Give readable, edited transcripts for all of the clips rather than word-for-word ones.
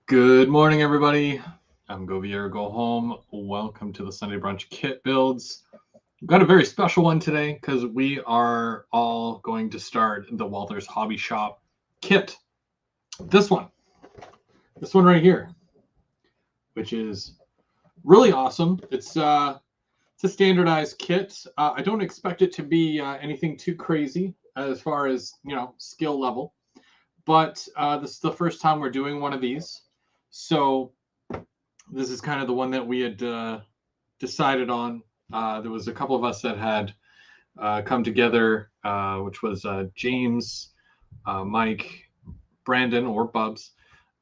Good morning, everybody. I'm Go Viera, Go Home. Welcome to the Sunday Brunch Kit Builds. We've got a very special one today because we are all going to start the Walthers Hobby Shop kit. This one right here, which is really awesome. It's a standardized kit. I don't expect it to be anything too crazy as far as skill level, but this is the first time we're doing one of these. So this is kind of the one that we had decided on. There was a couple of us that had come together, which was James, Mike, Brandon, or Bubs,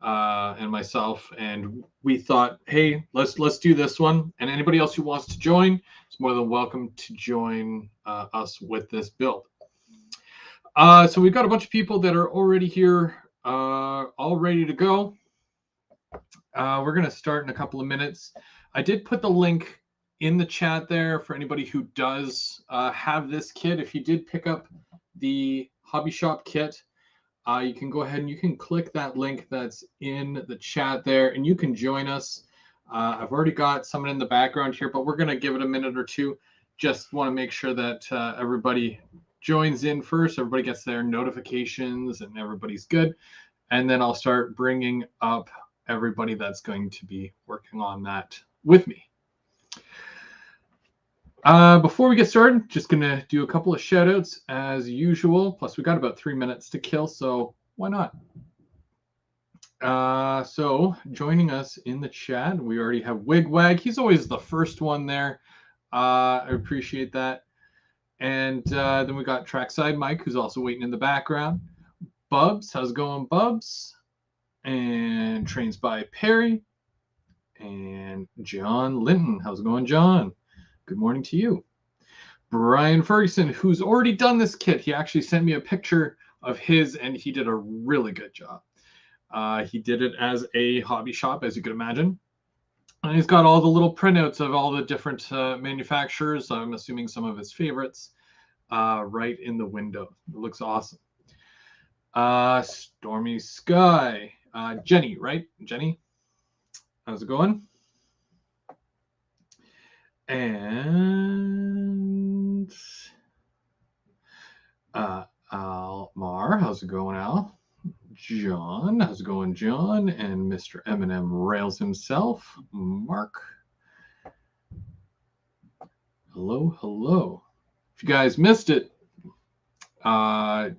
and myself, and we thought, hey, let's do this one. And anybody else who wants to join is more than welcome to join us with this build. So we've got a bunch of people that are already here, all ready to go. We're going to start in a couple of minutes. I did put the link in the chat there for anybody who does have this kit. If you did pick up the Hobby Shop kit, you can go ahead and you can click that link that's in the chat there, and you can join us. I've already got someone in the background here, but we're going to give it a minute or two. Just want to make sure that everybody joins in first. Everybody gets their notifications and everybody's good. And then I'll start bringing up everybody that's going to be working on that with me. Before we get started, just going to do a couple of shout outs as usual. Plus, we got about 3 minutes to kill, so why not? So joining us in the chat, we already have Wigwag. He's always the first one there. I appreciate that. And then we got Trackside Mike, who's also waiting in the background. Bubs, how's it going, Bubs? And Trains by Perry. And John Linton, how's it going, John? Good morning to you. Brian Ferguson, who's already done this kit. He actually sent me a picture of his, and he did a really good job. He did it as a hobby shop, as you can imagine. And he's got all the little printouts of all the different manufacturers. I'm assuming some of his favorites right in the window. It looks awesome. Stormy Sky. Jenny, right? Jenny, how's it going? And Almar, how's it going, Al? John, how's it going, John? And Mr. Eminem Rails himself, Mark. Hello, hello. If you guys missed it,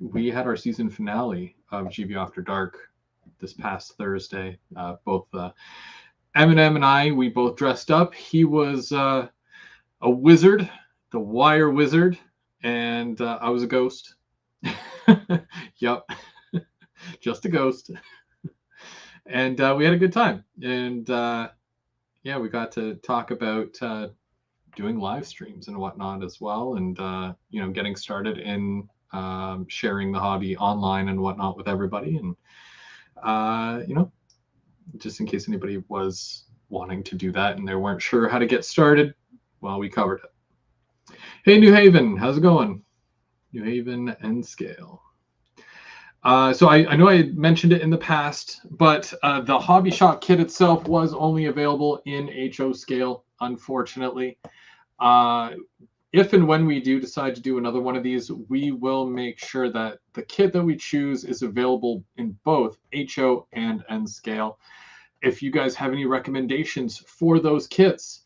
we had our season finale of GB After Dark this past Thursday. Both Eminem and I, we both dressed up. He was a wizard, the wire wizard, and I was a ghost. Yep, just a ghost. And we had a good time. And yeah, we got to talk about doing live streams and whatnot as well, and getting started in sharing the hobby online and whatnot with everybody. And just in case anybody was wanting to do that and they weren't sure how to get started, well, we covered it. Hey, New Haven, how's it going? New Haven and Scale. So I know I mentioned it in the past, but the Hobby Shop kit itself was only available in HO scale, unfortunately. If and when we do decide to do another one of these, we will make sure that the kit that we choose is available in both HO and N scale. If you guys have any recommendations for those kits,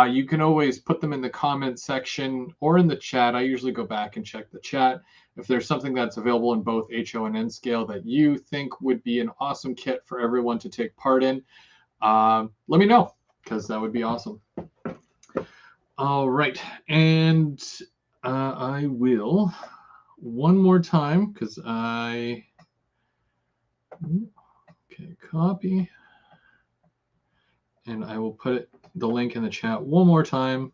you can always put them in the comment section or in the chat. I usually go back and check the chat. If there's something that's available in both HO and N scale that you think would be an awesome kit for everyone to take part in, let me know, because that would be awesome. All right, and I will one more time, because okay, copy, and I will put the link in the chat one more time,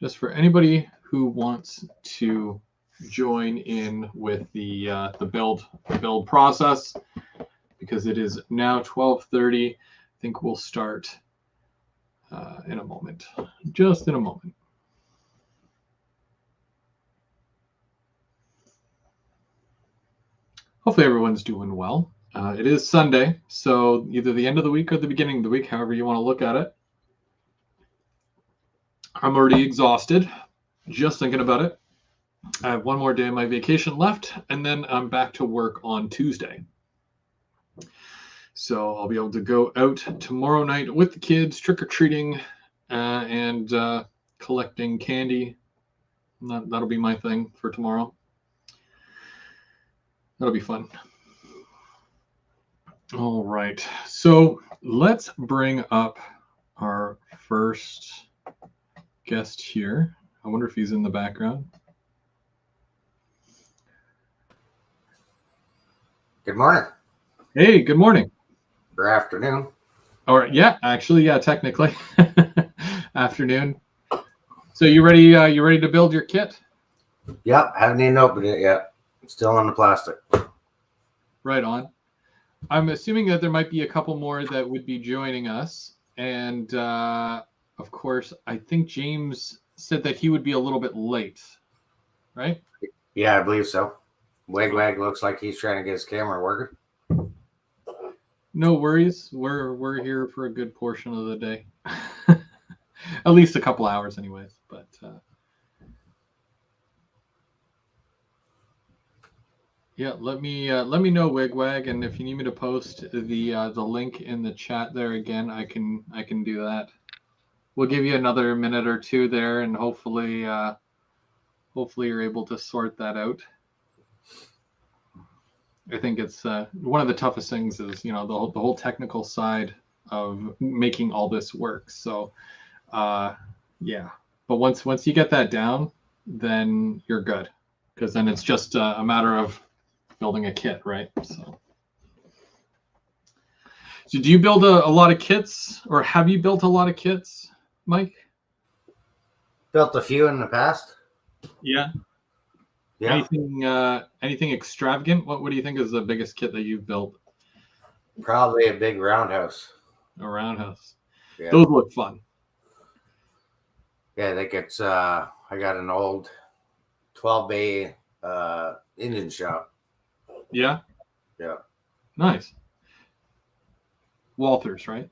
just for anybody who wants to join in with the build process, because it is now 12:30. I think we'll start in a moment, just in a moment. Hopefully everyone's doing well. It is Sunday, so either the end of the week or the beginning of the week, however you want to look at it. I'm already exhausted just thinking about it. I have one more day of my vacation left, and then I'm back to work on Tuesday. So I'll be able to go out tomorrow night with the kids, trick-or-treating, and collecting candy. That'll be my thing for tomorrow. That'll be fun. All right. So let's bring up our first guest here. I wonder if he's in the background. Good morning. Hey, good morning. Or afternoon. Or yeah, actually, yeah, technically. Afternoon. So you ready to build your kit? Yep, haven't even opened it yet. It's still on the plastic. Right on. I'm assuming that there might be a couple more that would be joining us. And of course, I think James said that he would be a little bit late, right? Yeah, I believe so. Wag looks like he's trying to get his camera working. No worries. We're here for a good portion of the day. At least a couple hours anyways. But yeah, let me know, Wigwag, and if you need me to post the link in the chat there again, I can do that. We'll give you another minute or two there, and hopefully you're able to sort that out. I think it's one of the toughest things is the whole technical side of making all this work. So yeah, but once you get that down, then you're good, because then it's just a matter of building a kit, right? So do you build a lot of kits, or have you built a lot of kits, Mike? Built a few in the past. Yeah. Anything extravagant? What do you think is the biggest kit that you've built? Probably a big roundhouse. A roundhouse. Yeah. Those look fun. Yeah, I think it's I got an old 12 bay engine shop. Yeah. Yeah. Nice. Walthers, right?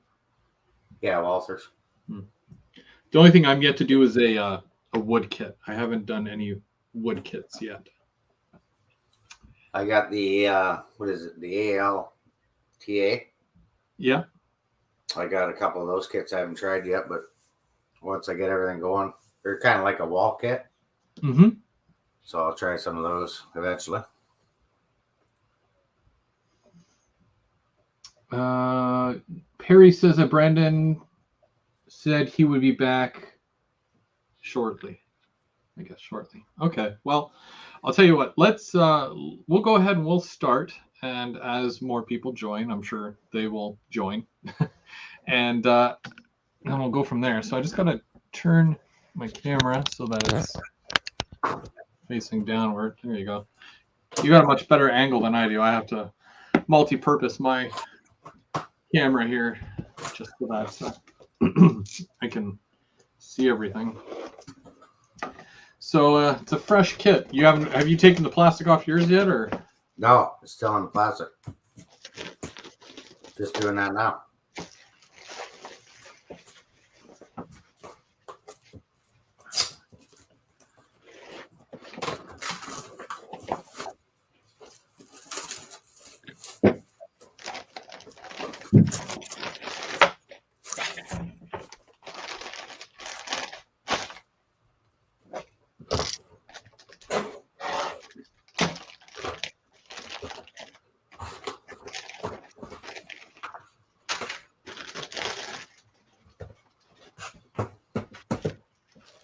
Yeah, Walthers. The only thing I'm yet to do is a wood kit. I haven't done any wood kits yet. I got the what is it? The ALTA. Yeah. I got a couple of those kits I haven't tried yet, but once I get everything going, they're kind of like a wall kit. Mm-hmm. So I'll try some of those eventually. Perry says that Brandon said he would be back shortly. I guess shortly. Okay. Well, I'll tell you what. We'll go ahead and we'll start. And as more people join, I'm sure they will join. And we'll go from there. So I just got to turn my camera so that it's facing downward. There you go. You got a much better angle than I do. I have to multi-purpose my camera here just for that, so I can see everything. So it's a fresh kit. Have you taken the plastic off yours yet, or? No, it's still on the plastic. Just doing that now.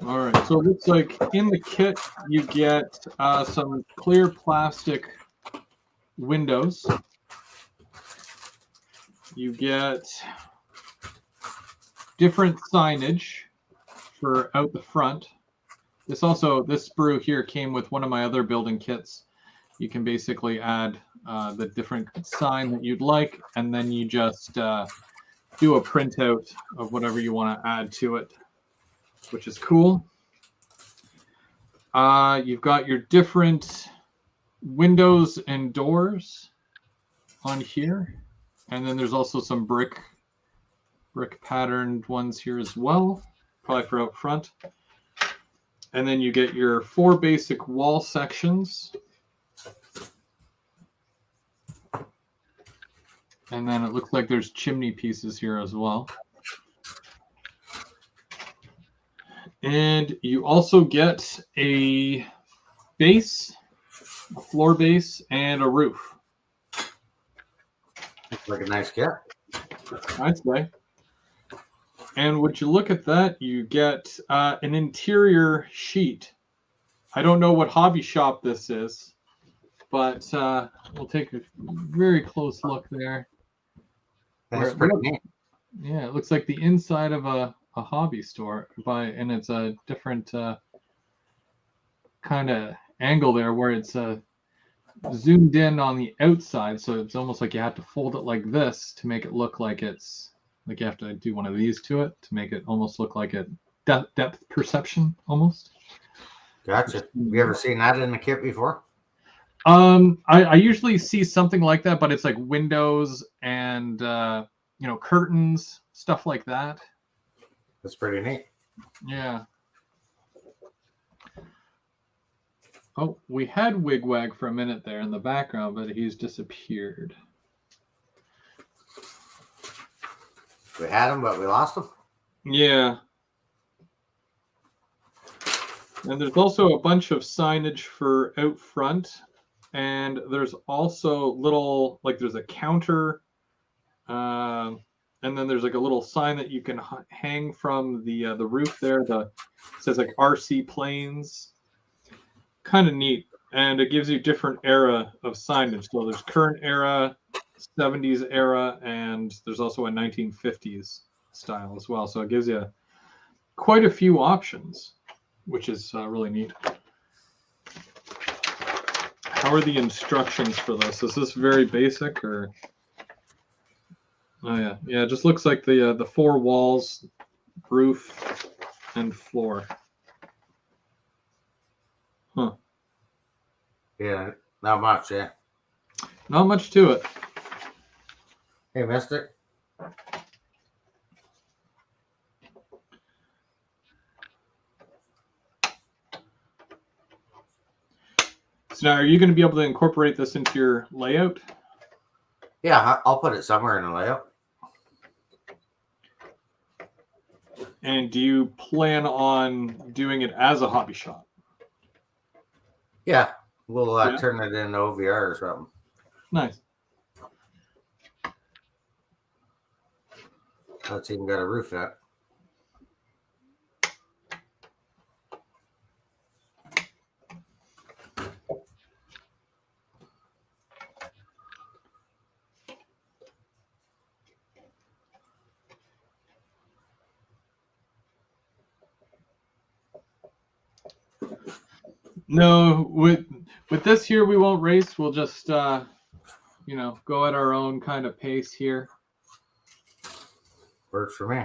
All right, so it looks like in the kit you get some clear plastic windows. You get different signage for out the front. This sprue here came with one of my other building kits. You can basically add the different sign that you'd like, and then you just do a printout of whatever you want to add to it, which is cool. You've got your different windows and doors. on here. And then there's also some brick patterned ones here as well, probably for out front. And then you get your 4 basic wall sections. And then it looks like there's chimney pieces here as well. And you also get a base, a floor base, and a roof. Looks like a nice kit. I'd say. And would you look at that, you get an interior sheet. I don't know what hobby shop this is, but we'll take a very close look there. That's pretty neat. Yeah, it looks like the inside of a hobby store, and it's a different kind of angle there where it's zoomed in on the outside, so it's almost like you have to fold it like this to make it look like it's like you have to do one of these to it to make it almost look like a depth perception almost. Gotcha. Have you ever seen that in a kit before? I usually see something like that, but it's like windows and curtains, stuff like that. That's pretty neat. Yeah. Oh, we had Wigwag for a minute there in the background, but he's disappeared. We had him, but we lost him. Yeah. And there's also a bunch of signage for out front. And there's also little, like there's a counter. And then there's like a little sign that you can hang from the roof there. It says like RC Planes. Kind of neat. And it gives you different era of signage. So there's current era, 70s era, and there's also a 1950s style as well. So it gives you quite a few options, which is really neat. How are the instructions for this? Is this very basic or? Oh yeah, yeah. It just looks like the 4 walls, roof, and floor. Huh. Yeah, not much. Yeah. Not much to it. Hey, Mister. So now, are you going to be able to incorporate this into your layout? Yeah, I'll put it somewhere in the layout. And do you plan on doing it as a hobby shop? Yeah, we'll turn it into OVR or something. Nice. It's even got a roof yet. No, with this here, we won't race. We'll just, go at our own kind of pace here. Works for me.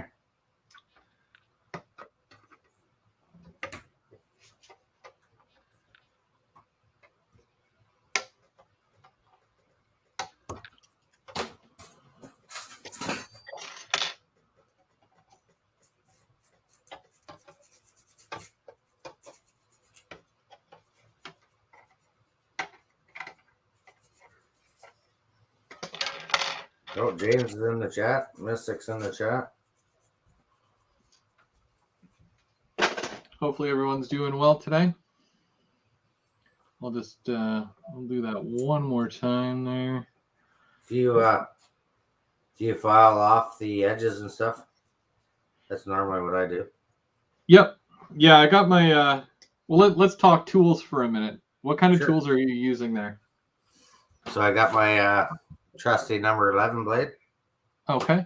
Oh, James is in the chat. Mystic's in the chat. Hopefully everyone's doing well today. I'll just I'll do that one more time there. Do you file off the edges and stuff? That's normally what I do. Yep. Yeah, I got my let's talk tools for a minute. What kind of tools are you using there? So I got my trusty number 11 blade. Okay.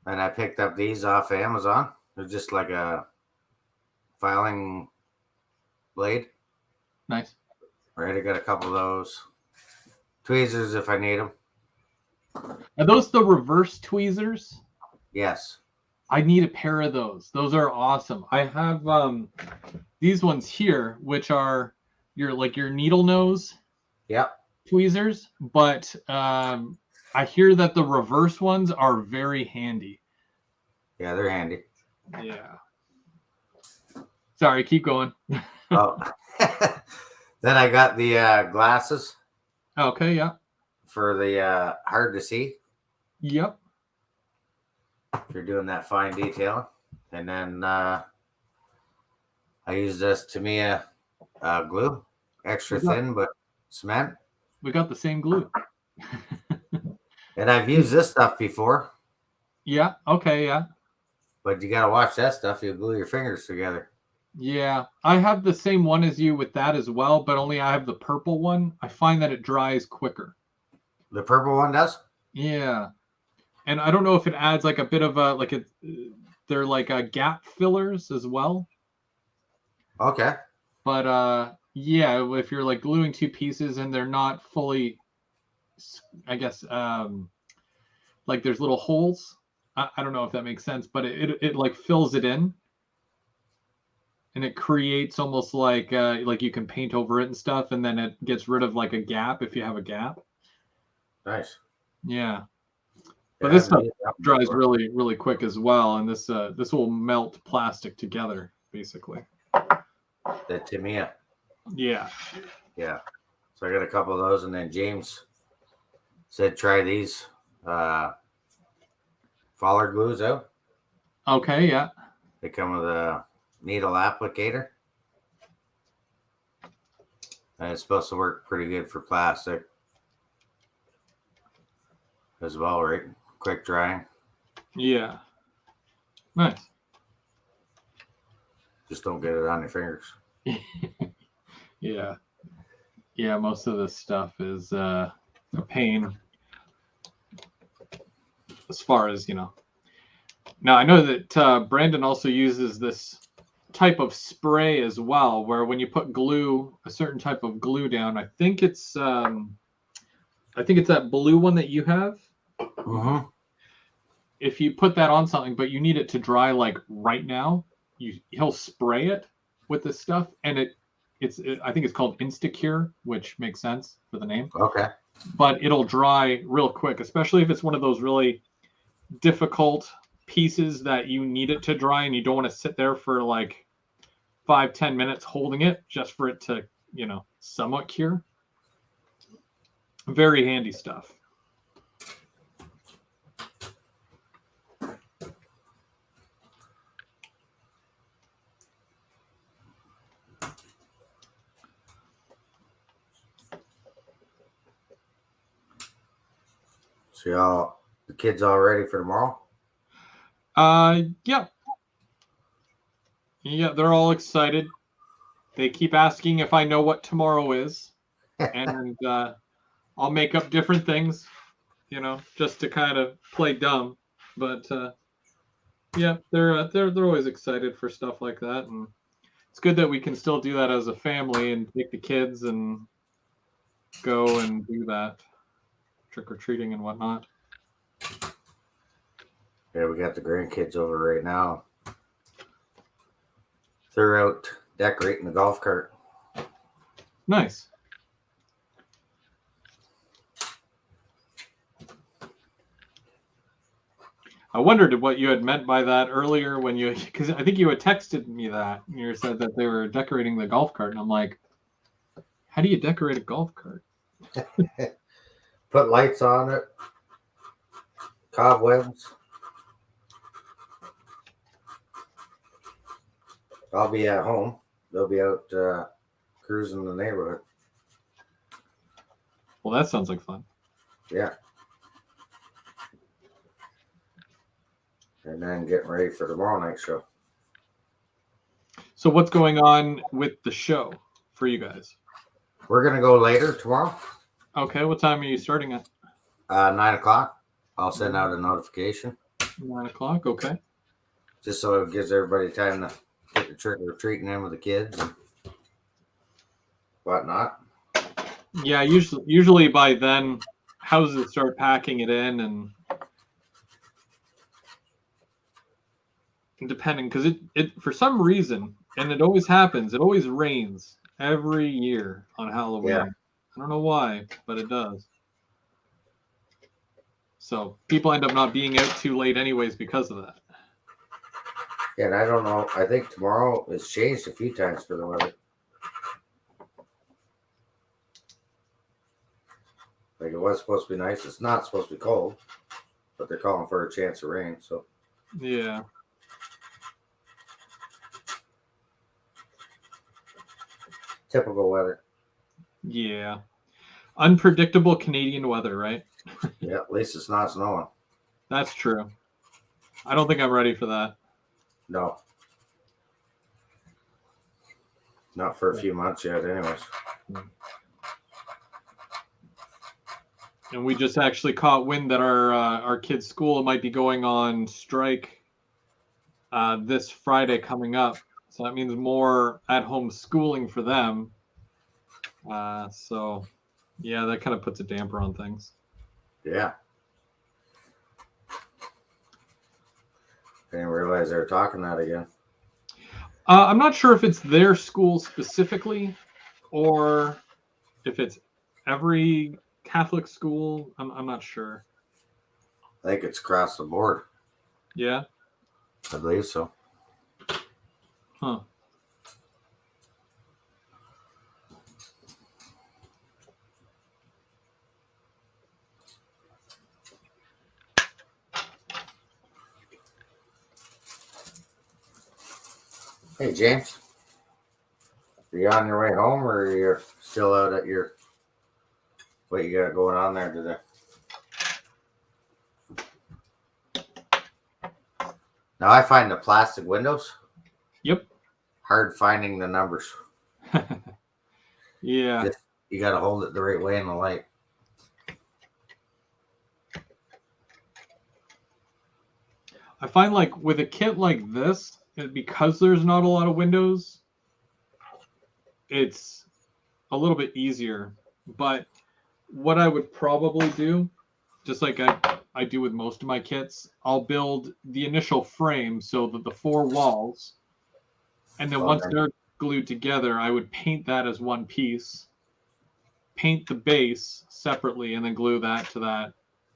And I picked up these off Amazon. They're just like a filing blade. Nice. Right, I got a couple of those. Tweezers if I need them. Are those the reverse tweezers? Yes. I need a pair of those. Those are awesome. I have these ones here, which are your needle nose. Yep. tweezers, but I hear that the reverse ones are very handy. Yeah, they're handy. Yeah. Sorry, keep going. Oh, then I got the glasses Okay, yeah. for the hard to see. Yep. If you're doing that fine detailing, and then I use this Tamiya glue, extra thin but cement. We got the same glue. And I've used this stuff before, Yeah. Okay, yeah. but you gotta watch that stuff. You'll glue your fingers together. Yeah. I have the same one as you with that as well, but only I have the purple one. I find that it dries quicker. The purple one does? Yeah. And I don't know if it adds like a bit of a like they're like gap fillers as well. Okay. But yeah, if you're like gluing two pieces and they're not fully, I guess like there's little holes. I don't know if that makes sense, but it like fills it in, and it creates almost like you can paint over it and stuff, and then it gets rid of like a gap if you have a gap. Nice. Yeah. Yeah, But this I've stuff used that dries before. really, really quick as well, and this will melt plastic together, basically. The Tamiya. Yeah. Yeah. So I got a couple of those, and then James said try these Faller glues out. Okay, yeah. They come with a needle applicator. And it's supposed to work pretty good for plastic as well, right? Quick drying. Yeah. Nice. Just don't get it on your fingers. Yeah. Yeah, most of this stuff is a pain as far as, Now, I know that Brandon also uses this type of spray as well, where when you put glue, a certain type of glue down, I think it's that blue one that you have. Mm-hmm. If you put that on something, but you need it to dry like right now, he'll spray it with this stuff, and I think it's called Instacure, which makes sense for the name. Okay. But it'll dry real quick, especially if it's one of those really difficult pieces that you need it to dry, and you don't want to sit there for like 5-10 minutes holding it just for it to, somewhat cure. Very handy stuff. So the kids all ready for tomorrow? Yeah. Yeah, they're all excited. They keep asking if I know what tomorrow is, and I'll make up different things, just to kind of play dumb. But yeah, they're always excited for stuff like that, and it's good that we can still do that as a family and take the kids and go and do that trick or treating and whatnot. Yeah, we got the grandkids over right now. They're out decorating the golf cart. Nice. I wondered what you had meant by that earlier because I think you had texted me that, and you said that they were decorating the golf cart, and I'm like, how do you decorate a golf cart? Put lights on it, cobwebs. I'll be at home. They'll be out cruising the neighborhood. Well, that sounds like fun. Yeah. And then getting ready for tomorrow night's show. So what's going on with the show for you guys? We're going to go later tomorrow. Okay, what time are you starting at? 9 o'clock. I'll send out a notification. 9 o'clock, okay. Just so it gives everybody time to get the trick or treating in with the kids and whatnot. Yeah, usually by then houses start packing it in, and depending, because it for some reason, and it always happens, it always rains every year on Halloween. Yeah. I don't know why, but it does. So people end up not being out too late anyways because of that. Yeah, and I don't know. I think tomorrow it's changed a few times for the weather. Like it was supposed to be nice. It's not supposed to be cold, but they're calling for a chance of rain. So Yeah. typical weather. Yeah. Unpredictable Canadian weather, right? Yeah, at least it's not snowing. That's true. I don't think I'm ready for that. No. Not for a few months yet, anyways. And we just actually caught wind that our kids' school might be going on strike this Friday coming up. So that means more at-home schooling for them. So, yeah, that kind of puts a damper on things. Yeah. I didn't realize they were talking that again. I'm not sure if it's their school specifically or if it's every Catholic school. I'm not sure. I think it's across the board. Yeah? I believe so. Huh. Hey, James. Are you on your way home or you're still out at your... What you got going on there today? Now I find the plastic windows. Yep. Hard finding the numbers. Yeah. Just, you got to hold it the right way in the light. I find like with a kit like this, because there's not a lot of windows, it's a little bit easier. But what I would probably do, just like I do with most of my kits, I'll build the initial frame so that the 4 walls, and then once they're glued together, I would paint that as one piece, paint the base separately, and then glue that to that.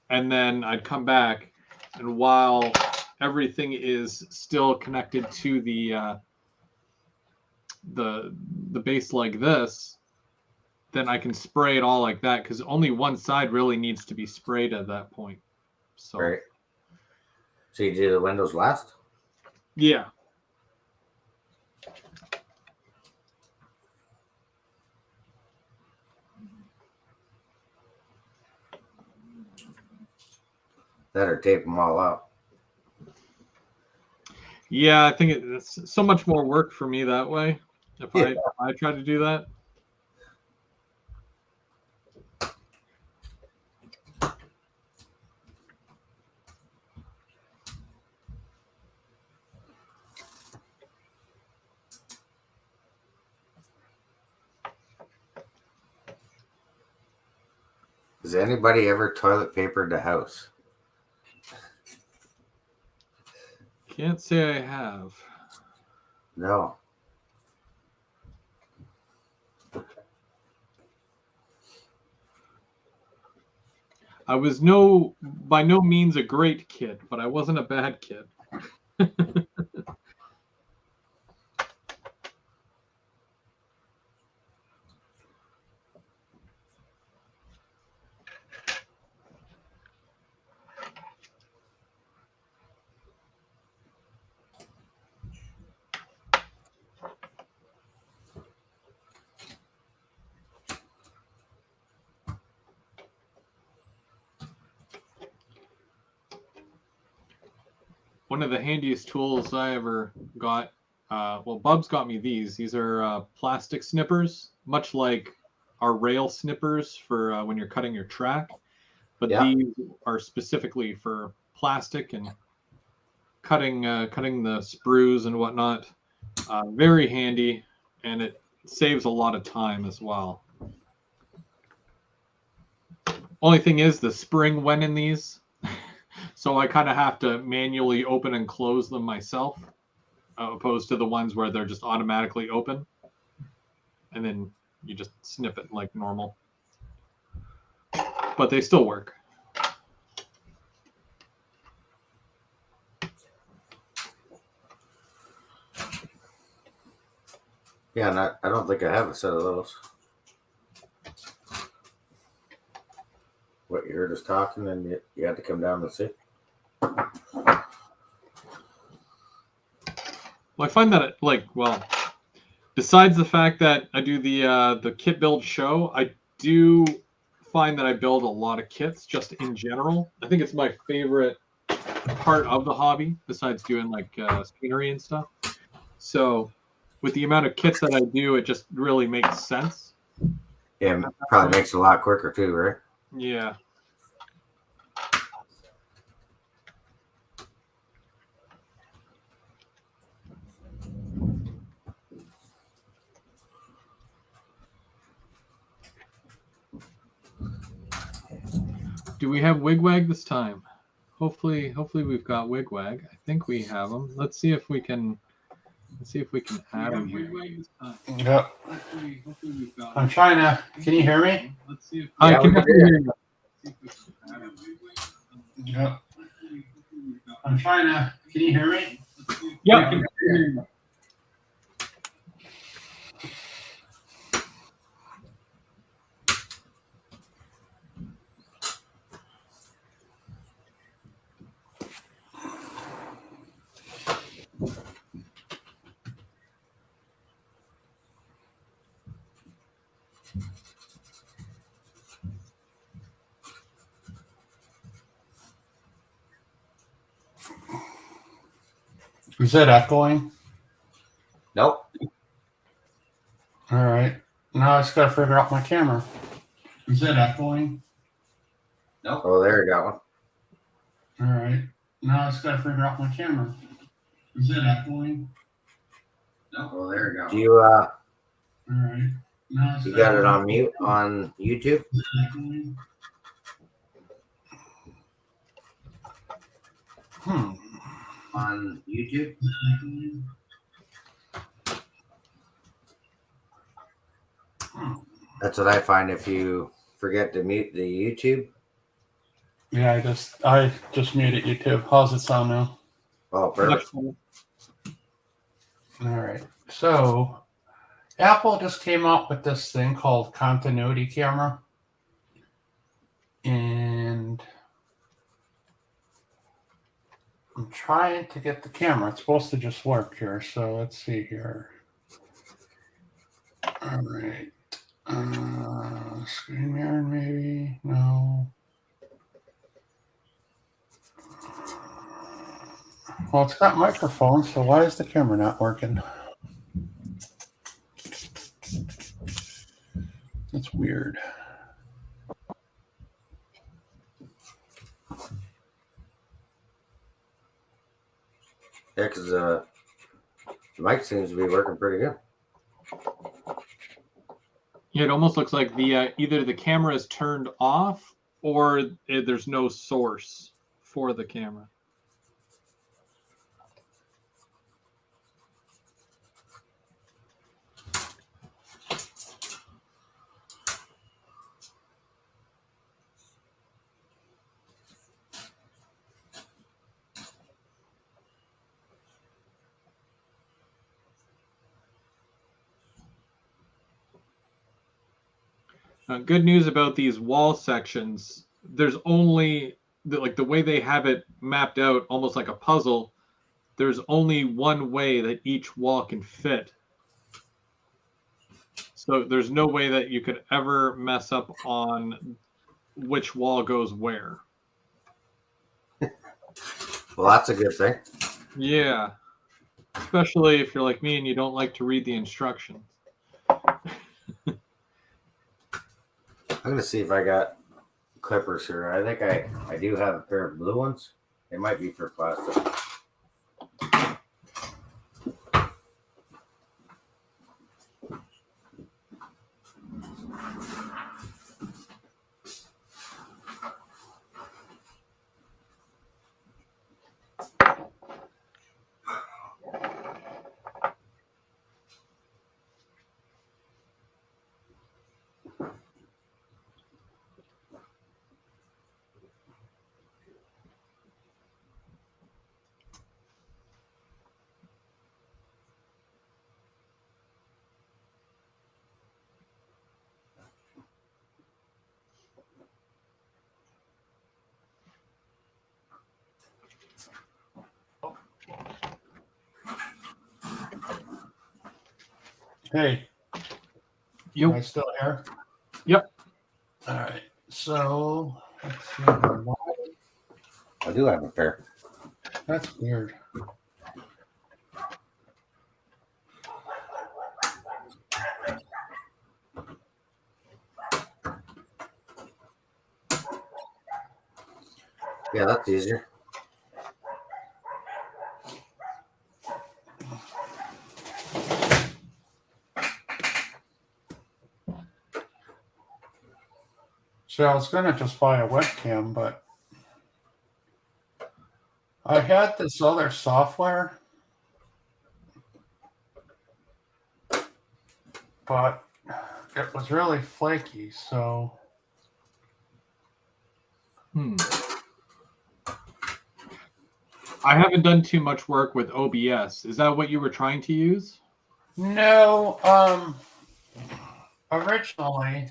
And then I'd come back, and while everything is still connected to the base like this, then I can spray it all like that because only one side really needs to be sprayed at that point. So Right. So you do the windows last? Yeah. That or tape them all out. Yeah, I think it's so much more work for me that way. If I try to do that. Has anybody ever toilet papered the house? Can't say I have. No. I was by no means a great kid, but I wasn't a bad kid. One of the handiest tools I ever got, well, Bub's got me these. These are plastic snippers, much like our rail snippers for when you're cutting your track. But these are specifically for plastic and cutting the sprues and whatnot. Very handy, and it saves a lot of time as well. Only thing is the spring went in these, so I kind of have to manually open and close them myself, opposed to the ones where they're just automatically open, and then you just snip it like normal. but they still work. Yeah, I don't think I have a set of those. What, you heard us talking and you had to come down and see? Well, I find that besides the fact that I do the kit build show, I do find that I build a lot of kits just in general. I think it's my favorite part of the hobby, besides doing scenery and stuff. So with the amount of kits that I do, it just really makes sense. Yeah, it probably makes it a lot quicker too, right? Yeah. Do we have Wigwag this time? Hopefully we've got Wigwag. I think we have him. Let's see if we can add him here. Yep. I'm trying to. Can you hear me? I can hear you. Yep. I'm trying to. Can you hear me? Yeah. Is that echoing? Nope. All right. Now I just got to figure out my camera. Is that echoing? Nope. Oh, there you got one. All right. Now I just got to figure out my camera. Is that echoing? Nope. Oh, there you go. Do you All right. Now you got it on mute on YouTube? Is that echoing? On YouTube? That's what I find if you forget to mute the YouTube. Yeah, I just muted YouTube. How's it sound now? Oh, perfect. All right. So Apple just came out with this thing called continuity camera. And I'm trying to get the camera. It's supposed to just work here. So let's see here. All right. Screen mirror, maybe? No. Well, it's got microphone, so why is the camera not working? That's weird. Yeah, because the mic seems to be working pretty good. Yeah, it almost looks like the either the camera is turned off or there's no source for the camera. Good news about these wall sections. There's only the way they have it mapped out, almost like a puzzle. There's only one way that each wall can fit. So there's no way that you could ever mess up on which wall goes where. Well, that's a good thing. Yeah. Especially if you're like me and you don't like to read the instructions. I'm going to see if I got clippers here. I think I do have a pair of blue ones. They might be for plastic. Hey, am Yep. I still here? Yep. All right. So let's see. I do have a pair. That's weird. Yeah, that's easier. So I was gonna just buy a webcam, but I had this other software, but it was really flaky. So I haven't done too much work with OBS. Is that what you were trying to use? no, originally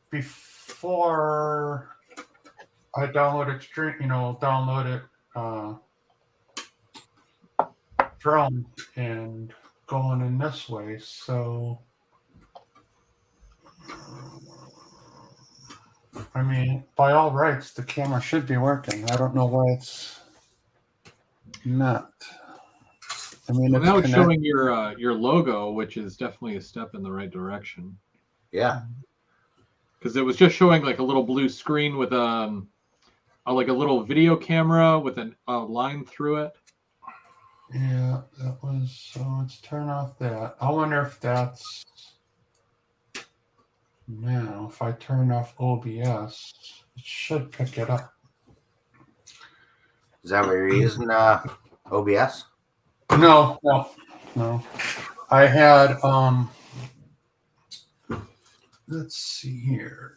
before I downloaded Chrome and going in this way. So I mean, by all rights, the camera should be working. I don't know why it's not. I mean, Well, now it's showing your logo, which is definitely a step in the right direction. Yeah. Because it was just showing like a little blue screen with like a little video camera with a line through it. Yeah, that was. So let's turn off that. I wonder if that's now. If I turn off OBS, it should pick it up. Is that what you're using? OBS? No. I had let's see here.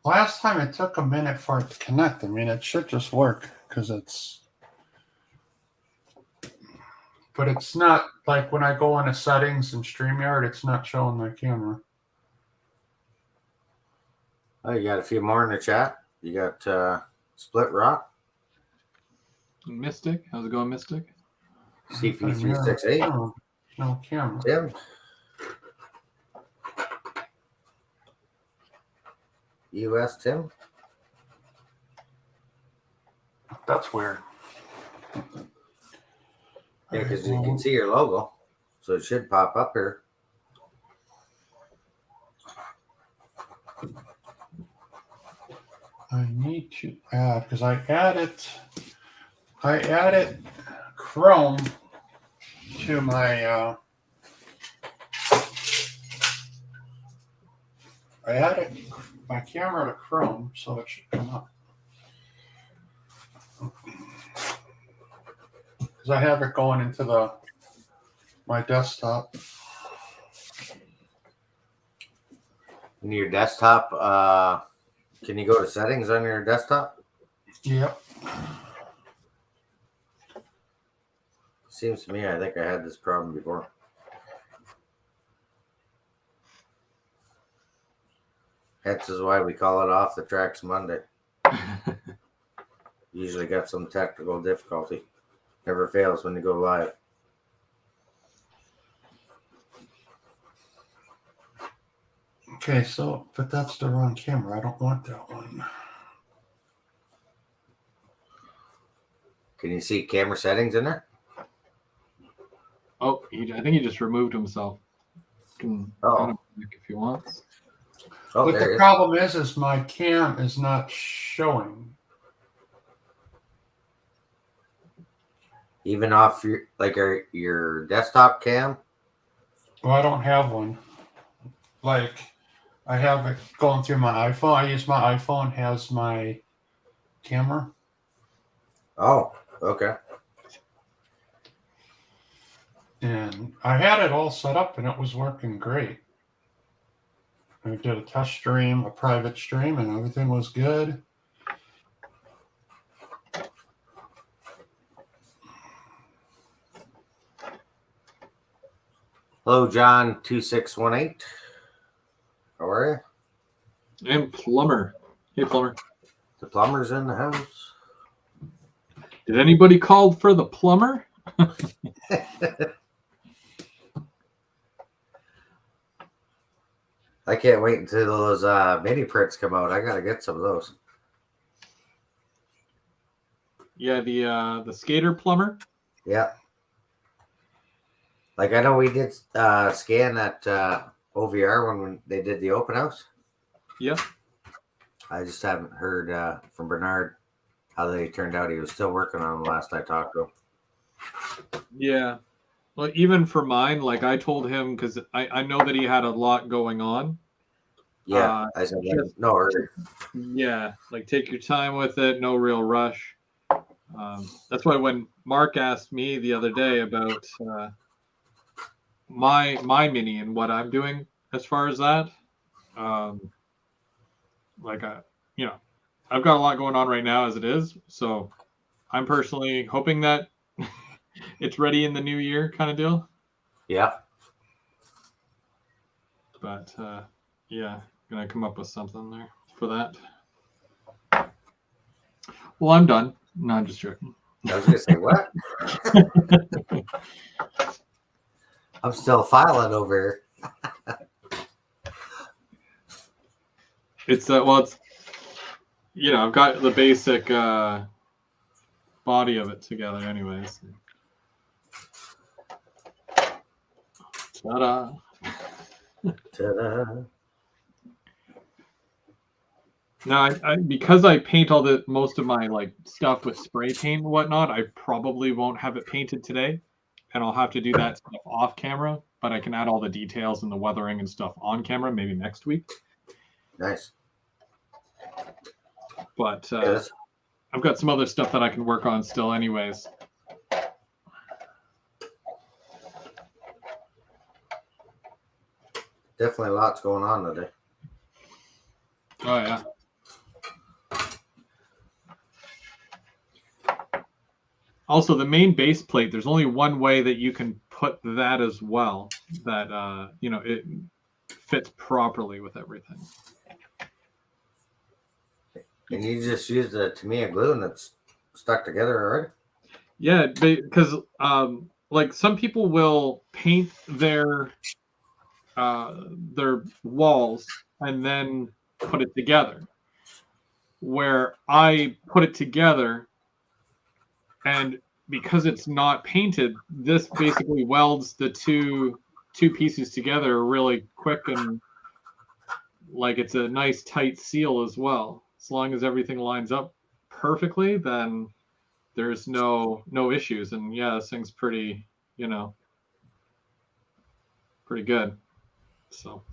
Last time it took a minute for it to connect. I mean, it should just work because but it's not like when I go into settings in StreamYard, it's not showing my camera. Oh, you got a few more in the chat. You got Split Rock, Mystic, how's it going, Mystic? CP368. No camera. Tim. US Tim. That's weird. Yeah, because you can see your logo, so it should pop up here. I need to add because I added Chrome to my I added my camera to Chrome, so it should come up. Because I have it going into my desktop. In your desktop, can you go to settings on your desktop? Yep. Seems to me I think I had this problem before. Hence is why we call it Off the Tracks Monday. Usually got some technical difficulty. Never fails when you go live. Okay, but that's the wrong camera. I don't want that one. Can you see camera settings in there? Oh, I think he just removed himself. Can if he wants. Oh, but the problem is my cam is not showing. Even off your desktop cam? Well, I don't have one. Like, I have it going through my iPhone. I use my iPhone has my camera. Oh, okay. And I had it all set up and it was working great. I did a test stream, a private stream, and everything was good. Hello, John 2618. How are you? And Plumber. Hey, Plumber. The plumber's in the house. Did anybody call for the plumber? I can't wait until those mini prints come out. I gotta get some of those. Yeah, the skater plumber. Yeah. Like I know we did scan at OVR when they did the open house. Yeah. I just haven't heard from Bernard how they turned out. He was still working on them last I talked to him. Yeah. Well, even for mine, like I told him, because I know that he had a lot going on. Yeah, I said no hurry. Yeah, like take your time with it, no real rush. That's why when Mark asked me the other day about my mini and what I'm doing as far as that, like I've got a lot going on right now as it is, so I'm personally hoping that it's ready in the new year, kind of deal. Yeah. But yeah, gonna come up with something there for that. Well, I'm done. No, I'm just joking. I was gonna say what? I'm still filing over here. It's I've got the basic body of it together, anyways. Ta-da! Ta-da. Now, I because I paint all most of my like stuff with spray paint and whatnot, I probably won't have it painted today, and I'll have to do that stuff off camera. But I can add all the details and the weathering and stuff on camera maybe next week. Nice. But Yes. I've got some other stuff that I can work on still, anyways. Definitely lots going on today. Oh yeah. Also, the main base plate, there's only one way that you can put that as well, that it fits properly with everything. And you just use the Tamiya glue and it's stuck together already? Yeah, because like some people will paint their walls and then put it together. Where I put it together, and because it's not painted, this basically welds the two pieces together really quick, and like it's a nice tight seal as well. As long as everything lines up perfectly, then there's no issues. And yeah, this thing's pretty good. So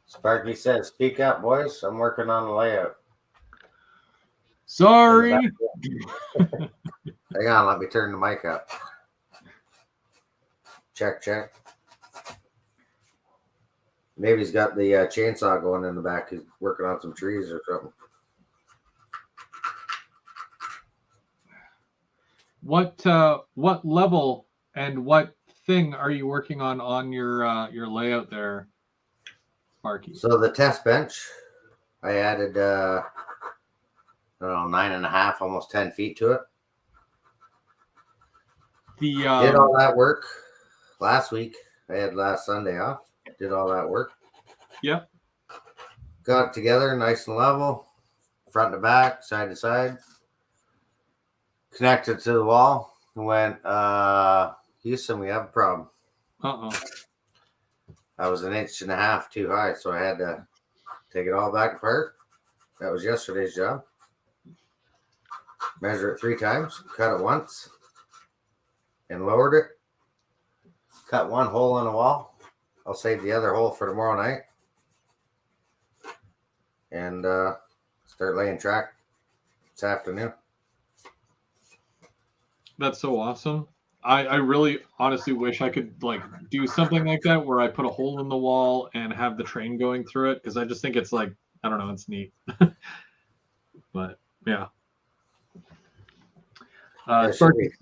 Sparky says, "Speak up, boys. I'm working on the layout." sorry. Hang on, let me turn the mic up. Check. Maybe he's got the chainsaw going in the back. He's working on some trees or something. What level and what thing are you working on your layout there, Sparky? So the test bench, I added 9.5, almost 10 feet to it. Did all that work last week. I had last Sunday off. Did all that work. Yep. Got it together nice and level, front to back, side to side. Connected to the wall and went, Houston, we have a problem. Uh-oh. I was 1.5 inches too high, so I had to take it all back apart. That was yesterday's job. Measure it 3 times, cut it once, and lowered it. Cut one hole in the wall. I'll save the other hole for tomorrow night. And start laying track this afternoon. That's so awesome. I really honestly wish I could like do something like that where I put a hole in the wall and have the train going through it, because I just think it's like, I don't know, it's neat. But yeah. Sparky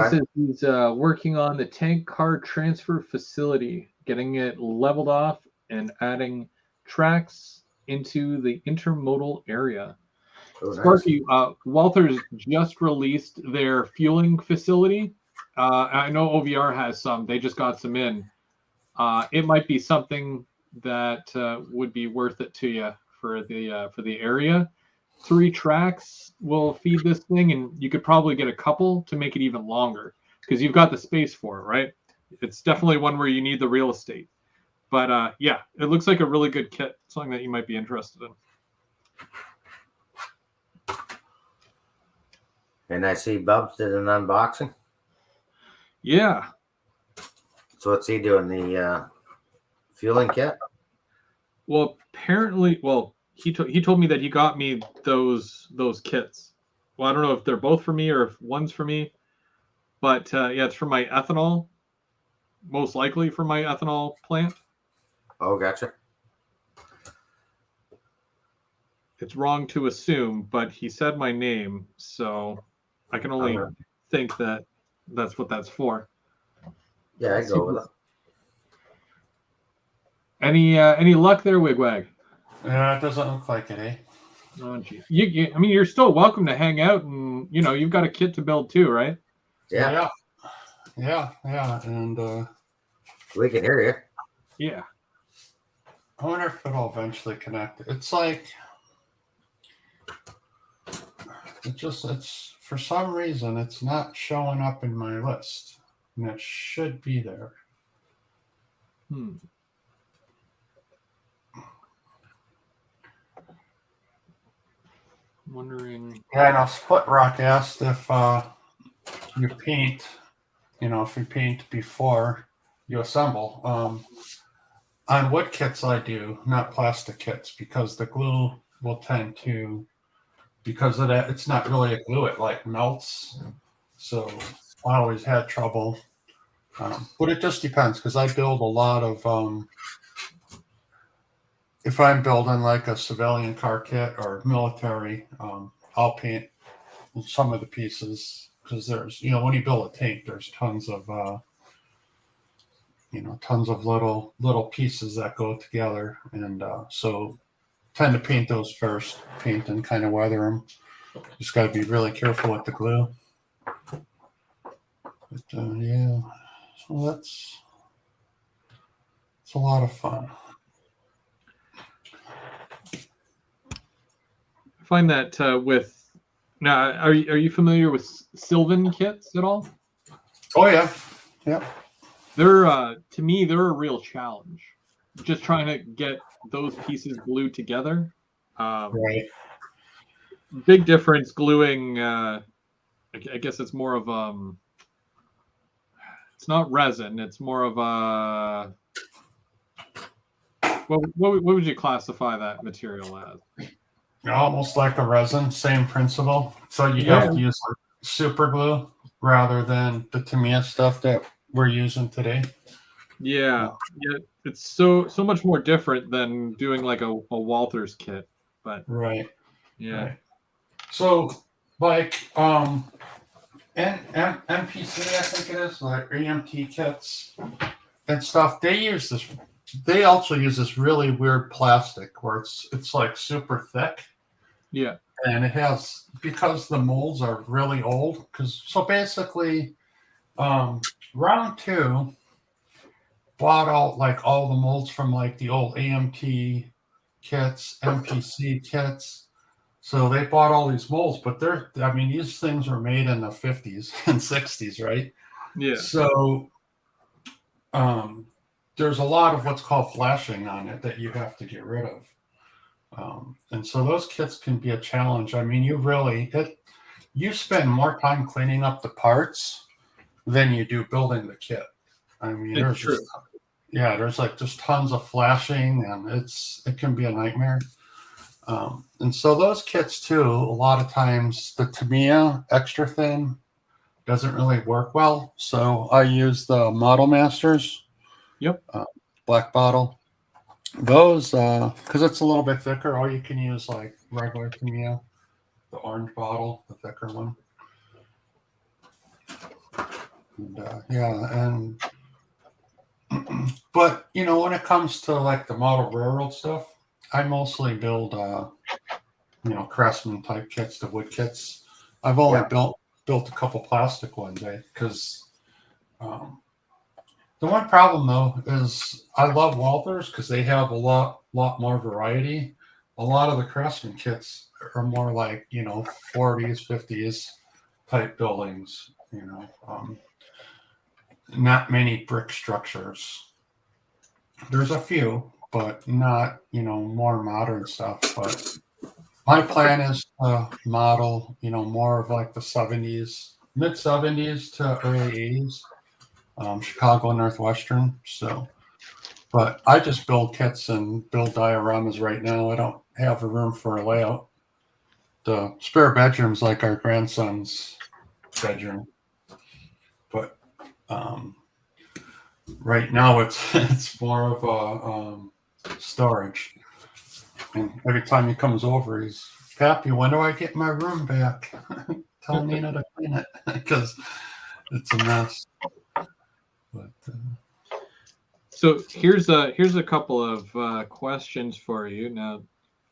says he's working on the tank car transfer facility, getting it leveled off and adding tracks into the intermodal area. Oh, nice. Sparky, Walthers just released their fueling facility. I know OVR has some. They just got some in. It might be something that would be worth it to you for the area. 3 tracks will feed this thing, and you could probably get a couple to make it even longer because you've got the space for it, right? It's definitely one where you need the real estate. But yeah, it looks like a really good kit, something that you might be interested in. And I see Bubs did an unboxing. Yeah. So what's he doing? The fueling kit? Well, apparently, he told me that he got me those kits. Well, I don't know if they're both for me or if one's for me, but yeah, it's for my ethanol. Most likely for my ethanol plant. Oh, gotcha. It's wrong to assume, but he said my name, so I can only think that that's what that's for. Yeah, I go with it. Any luck there, Wigwag? Yeah, it doesn't look like it, eh? Oh, gee. I mean, you're still welcome to hang out, and you've got a kit to build too, right? Yeah. And We can hear you. Yeah. I wonder if it'll eventually connect. It's like it's for some reason it's not showing up in my list, and it should be there. I'm wondering. Yeah, I know. Split Rock asked if you paint, if you paint before you assemble. On wood kits, I do, not plastic kits, because the glue will tend to, because of that, it's not really a glue, it like melts. So I always had trouble. But it just depends, because I build a lot of, if I'm building like a civilian car kit or military, I'll paint some of the pieces, because there's, when you build a tank, there's tons of little pieces that go together, and so tend to paint those first, paint and kind of weather them. Just got to be really careful with the glue. But yeah, so it's a lot of fun. I find that with now, are you familiar with Sylvan kits at all? Oh yeah, yeah. They're to me they're a real challenge. Just trying to get those pieces glued together. Right. Big difference gluing. I guess it's more of it's not resin. It's more of a. What would you classify that material as? Almost like a resin, same principle. So you have to use like super glue rather than the Tamiya stuff that we're using today. Yeah, it's so much more different than doing like a Walthers kit, but right. Yeah. So like NPC, I think it is, like EMT kits and stuff. They also use this really weird plastic where it's like super thick. Yeah. And it has, because the molds are really old, so basically round 2 bought out like all the molds from like the old AMT kits, MPC kits. So they bought all these molds, but these things were made in the 50s and 60s, right? Yeah. So there's a lot of what's called flashing on it that you have to get rid of. And so those kits can be a challenge. I mean, you spend more time cleaning up the parts than you do building the kit. I mean, there's like just tons of flashing, and it can be a nightmare. And so those kits too, a lot of times the Tamiya extra thin doesn't really work well. So I use the Model Masters. Yep. Black bottle. Those, because it's a little bit thicker, or you can use like regular Tamiya, the orange bottle, the thicker one. And but when it comes to like the model railroad stuff, I mostly build Craftsman type kits, the wood kits. I've only built a couple plastic ones, because The one problem though is I love Walthers because they have a lot more variety. A lot of the Craftsman kits are more like 40s, 50s type buildings. Not many brick structures. There's a few, but not more modern stuff. But my plan is to model more of like the 70s, mid 70s to early 80s, Chicago Northwestern. So. But I just build kits and build dioramas right now. I don't have a room for a layout. The spare bedroom's like our grandson's bedroom, but right now it's more of a storage. And every time he comes over, he's Pappy, when do I get my room back? Tell Nina to clean it because it's a mess. But So here's a couple of questions for you. Now,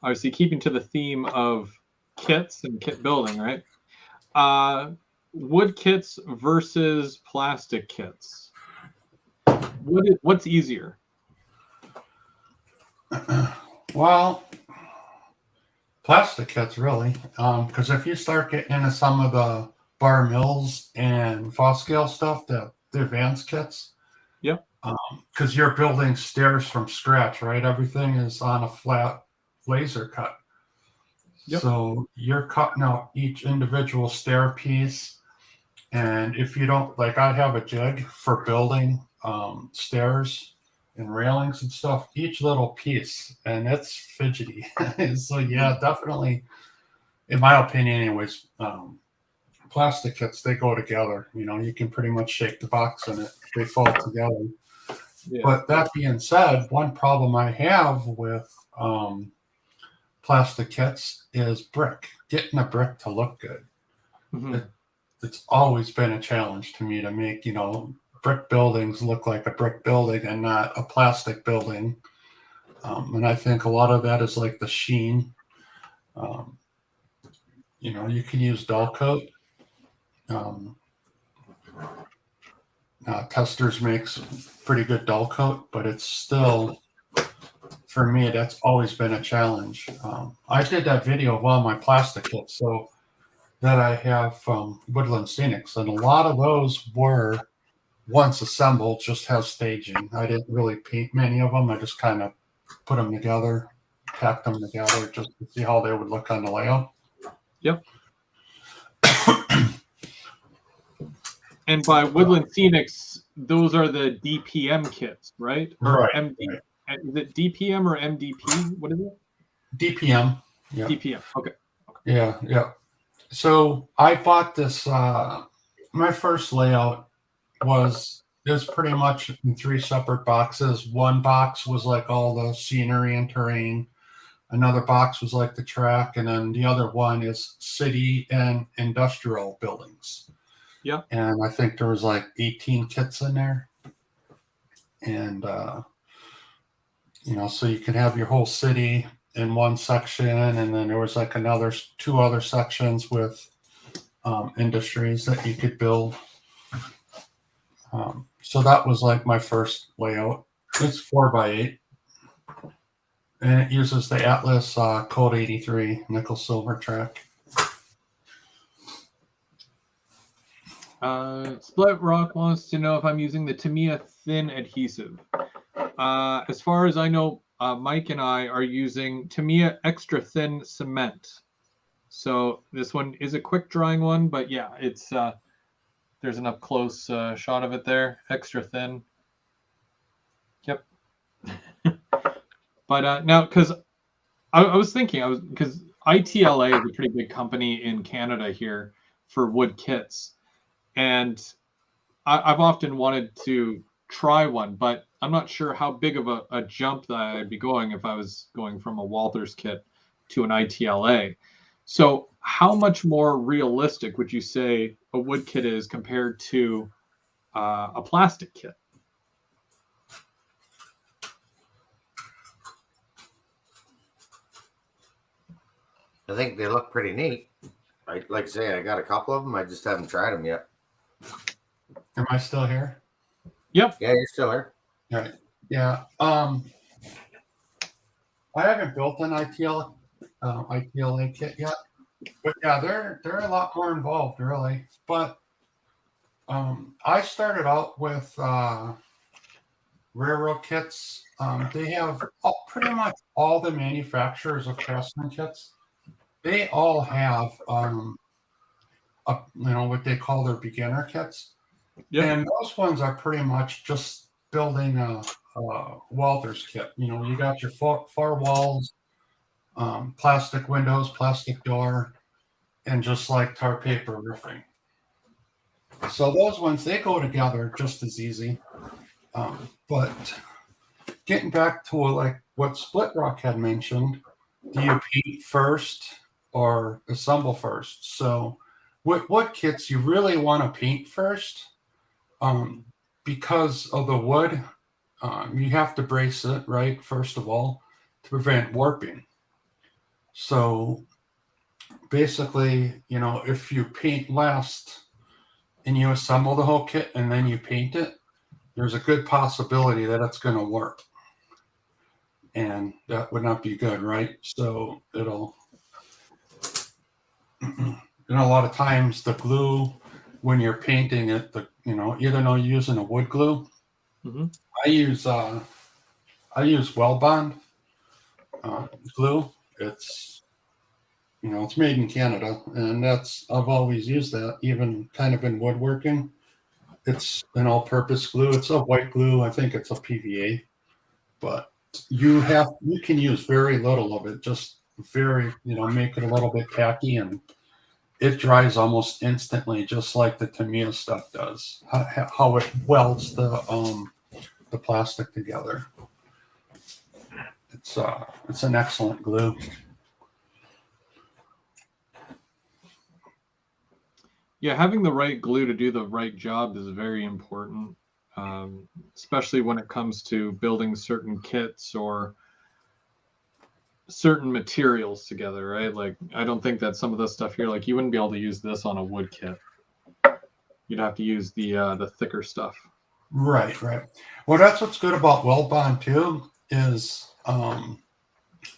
obviously, keeping to the theme of kits and kit building, right? Wood kits versus plastic kits. What's easier? well, plastic kits really, because if you start getting into some of the bar mills and Foscale stuff, the advanced kits. Yep. Because you're building stairs from scratch, right? Everything is on a flat laser cut. Yep. So you're cutting out each individual stair piece. And if you don't, like I have a jig for building stairs and railings and stuff, each little piece, and it's fidgety. So yeah, definitely, in my opinion anyways, plastic kits, they go together. You can pretty much shake the box and they fall together. Yeah. But that being said, one problem I have with plastic kits is brick. Getting a brick to look good. Mm-hmm. It's always been a challenge to me to make, brick buildings look like a brick building and not a plastic building. And I think a lot of that is like the sheen. You can use dull coat. Testers makes pretty good dull coat, but it's still, for me, that's always been a challenge. I did that video of all my plastic kits, so that I have from Woodland Scenics, and a lot of those were once assembled, just have staging. I didn't really paint many of them. I just kind of put them together, packed them together just to see how they would look on the layout. Yep. And by Woodland Scenics, those are the DPM kits, right? Or right. MD, right. Is it DPM or MDP? What is it? DPM. Yeah. DPM. Okay. Yeah. So I bought this. My first layout was pretty much in 3 separate boxes. One box was like all the scenery and terrain. Another box was like the track, and then the other one is city and industrial buildings. Yeah. And I think there was like 18 kits in there. And, so you can have your whole city in one section. And then there was like 2 other sections with industries that you could build. So that was like my first layout. It's 4x8. And it uses the Atlas Code 83 nickel silver track. Split Rock wants to know if I'm using the Tamiya thin adhesive. As far as I know, Mike and I are using Tamiya extra thin cement. So this one is a quick drying one, but yeah, it's there's an up close shot of it there, extra thin. Yep. But now, because I was thinking, because ITLA is a pretty big company in Canada here for wood kits. And I've often wanted to try one, but I'm not sure how big of a jump that I'd be going if I was going from a Walthers kit to an ITLA. So how much more realistic would you say a wood kit is compared to a plastic kit? I think they look pretty neat. Like I say, I got a couple of them. I just haven't tried them yet. Am I still here? Yep. Yeah, you're still there. Right. Yeah. I haven't built an ITLA kit yet, but yeah, they're a lot more involved, really. But I started out with railroad kits. They have pretty much all the manufacturers of craftsman kits. They all have what they call their beginner kits, and those ones are pretty much just building a Walthers kit. You got your four walls, plastic windows, plastic door, and just like tar paper roofing. So those ones, they go together just as easy. But getting back to like what Split Rock had mentioned, do you paint first or assemble first? So what kits you really want to paint first, because of the wood, you have to brace it, right, first of all, to prevent warping. So basically, if you paint last and you assemble the whole kit and then you paint it, there's a good possibility that it's going to warp. And that would not be good, right? So it'll, a lot of times the glue, when you're painting it, either you're using a wood glue. Mm-hmm. I use Well Bond glue. It's made in Canada, and I've always used that, even kind of in woodworking. It's an all-purpose glue. It's a white glue. I think it's a PVA, but you can use very little of it. Just make it a little bit tacky, and it dries almost instantly, just like the Tamiya stuff does. How it welds the plastic together. It's an excellent glue. Yeah, having the right glue to do the right job is very important, especially when it comes to building certain kits or certain materials together, right? Like, I don't think that some of the stuff here, like, you wouldn't be able to use this on a wood kit. You'd have to use the thicker stuff. Right. Well, that's what's good about Well Bond too, is I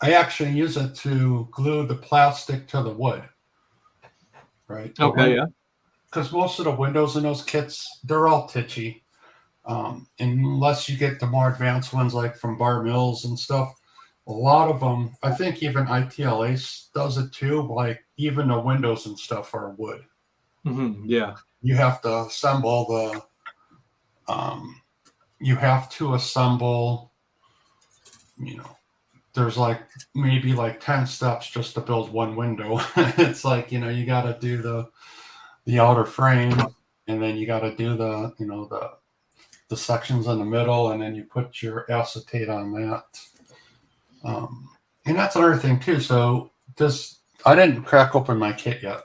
actually use it to glue the plastic to the wood. Right. Okay, yeah. Because most of the windows in those kits, they're all titchy. Unless you get the more advanced ones like from Bar Mills and stuff. A lot of them, I think even ITLA does it too, like even the windows and stuff are wood. Mm-hmm, yeah. You have to assemble there's like maybe like 10 steps just to build one window. It's like, you got to do the outer frame, and then you got to do the sections in the middle, and then you put your acetate on that. And that's another thing too. So I didn't crack open my kit yet.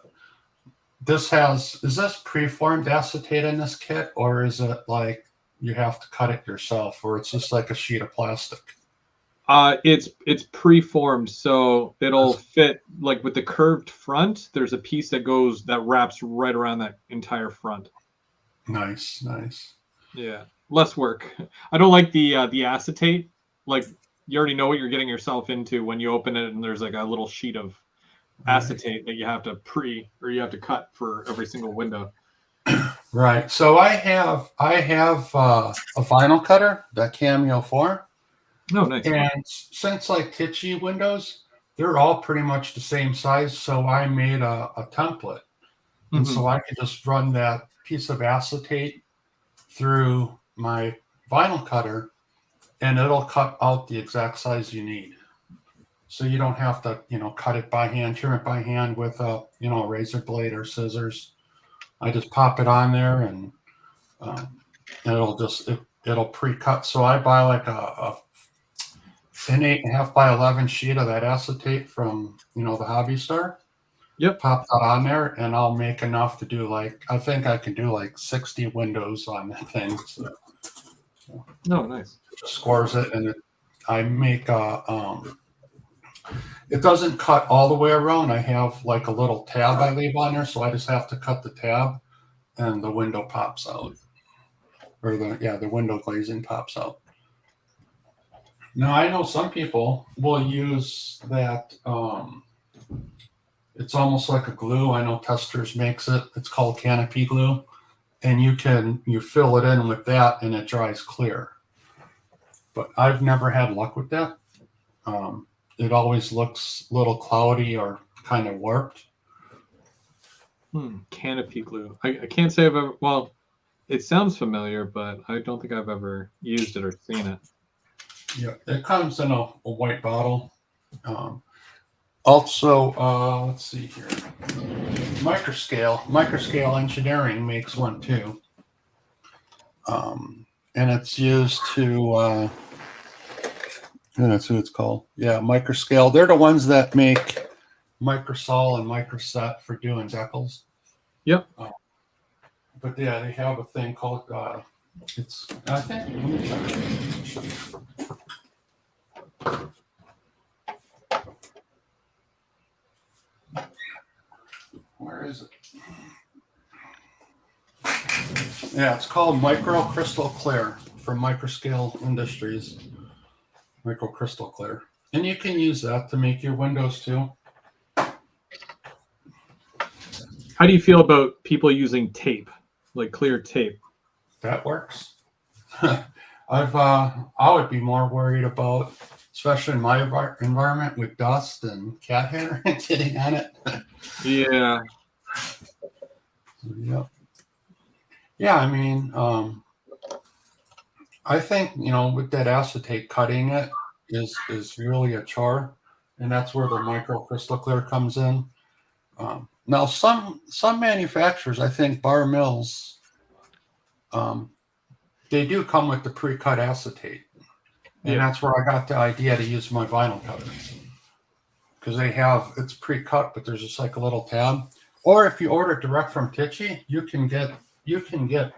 Is this preformed acetate in this kit, or is it like you have to cut it yourself, or it's just like a sheet of plastic? It's preformed, so it'll fit, like with the curved front. There's a piece that wraps right around that entire front. Nice. Yeah, less work. I don't like the acetate. Like, you already know what you're getting yourself into when you open it, and there's like a little sheet of acetate that you have to cut for every single window. Right. So I have a vinyl cutter, that Cameo 4. Oh, nice. And since like Tichy windows, they're all pretty much the same size. So I made a template. And so I can just run that piece of acetate through my vinyl cutter, and it'll cut out the exact size you need. So you don't have to, cut it by hand, trim it by hand with a razor blade or scissors. I just pop it on there, and it'll pre-cut. So I buy like an 8.5 by 11 sheet of that acetate from the hobby store. Yep. Pop that on there, and I'll make enough to do I think I can do like 60 windows on that thing. So, oh, nice. Scores it, and I make it doesn't cut all the way around. I have like a little tab I leave on there, so I just have to cut the tab, and the window pops out. or the window glazing pops out. Now I know some people will use that. It's almost like a glue. I know Testers makes it. It's called canopy glue, and you fill it in with that, and it dries clear. But I've never had luck with that. It always looks a little cloudy or kind of warped. Canopy glue. I can't say I've ever. Well, it sounds familiar, but I don't think I've ever used it or seen it. Yeah, it comes in a white bottle. Also, let's see here. Microscale Engineering makes one too. And it's used to, that's who it's called. Yeah, Microscale. They're the ones that make Microsol and Microset for doing decals. Yep. But yeah, they have a thing called, it's, I think, let me check it. Where is it? Yeah, it's called Micro Crystal Clear from Microscale Industries. Micro Crystal Clear. And you can use that to make your windows too. How do you feel about people using tape, like clear tape? That works. I would be more worried about, especially in my environment with dust and cat hair getting on it. Yeah. Yep. Yeah, I mean, I think, with that acetate, cutting it is really a chore, and that's where the micro crystal clear comes in. Now, some manufacturers, I think bar mills, they do come with the pre-cut acetate, and that's where I got the idea to use my vinyl cutter, because it's pre-cut, but there's just like a little tab. Or if you order direct from Tichy, you can get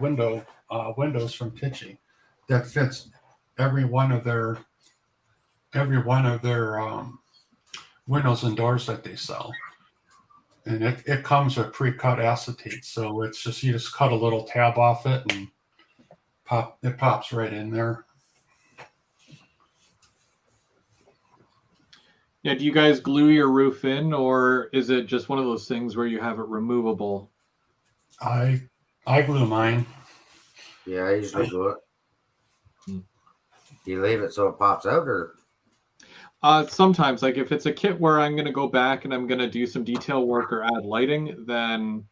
windows from Tichy that fits every one of their windows and doors that they sell. And it comes with pre-cut acetate, so it's just you just cut a little tab off it and it pops right in there. Yeah, do you guys glue your roof in, or is it just one of those things where you have it removable? I glue mine. Yeah, I usually glue it. Do you leave it so it pops out, or? Sometimes, like if it's a kit where I'm going to go back and I'm going to do some detail work or add lighting, then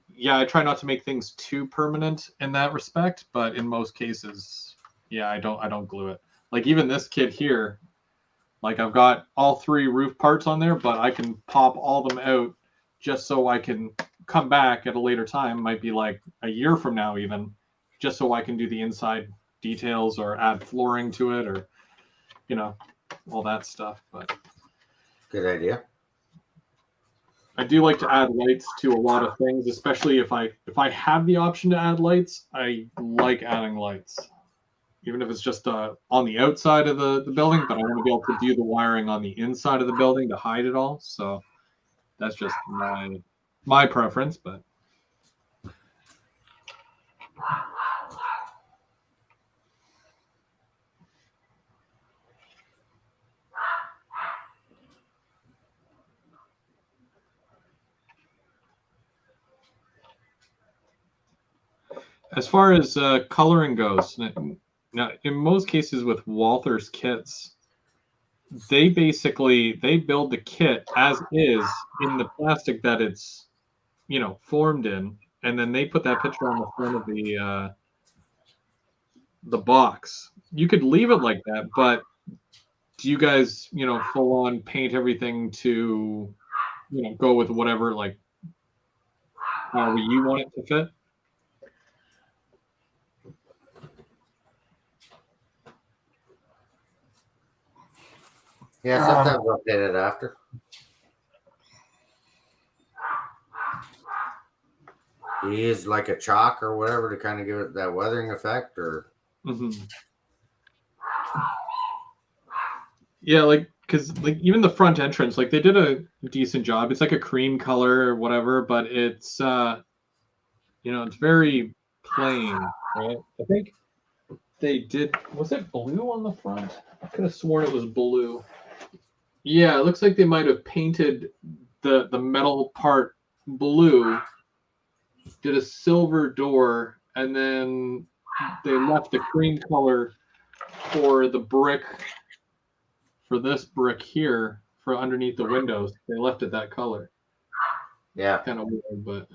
yeah, I try not to make things too permanent in that respect. But in most cases, yeah, I don't glue it. Like even this kit here, like I've got all 3 roof parts on there, but I can pop all them out just so I can come back at a later time, might be like a year from now even, just so I can do the inside details or add flooring to it or, all that stuff. But good idea. I do like to add lights to a lot of things, especially if I have the option to add lights. I like adding lights, even if it's just on the outside of the building, but I want to be able to do the wiring on the inside of the building to hide it all. So that's just my preference, but as far as coloring goes, now in most cases with Walthers kits, they build the kit as is in the plastic that it's formed in, and then they put that picture on the front of the box. You could leave it like that, but do you guys full on paint everything to go with whatever however you want it to fit? Yeah, sometimes I'll paint it after. You use like a chalk or whatever to kind of give it that weathering effect, or? Mm-hmm. Yeah, because even the front entrance, they did a decent job. It's like a cream color or whatever, but it's it's very plain. right? I think they did. Was it blue on the front? I could have sworn it was blue. Yeah, it looks like they might have painted the metal part blue, did a silver door, and then they left the cream color for the brick, for this brick here, for underneath the windows. They left it that color. Yeah. Kind of weird, but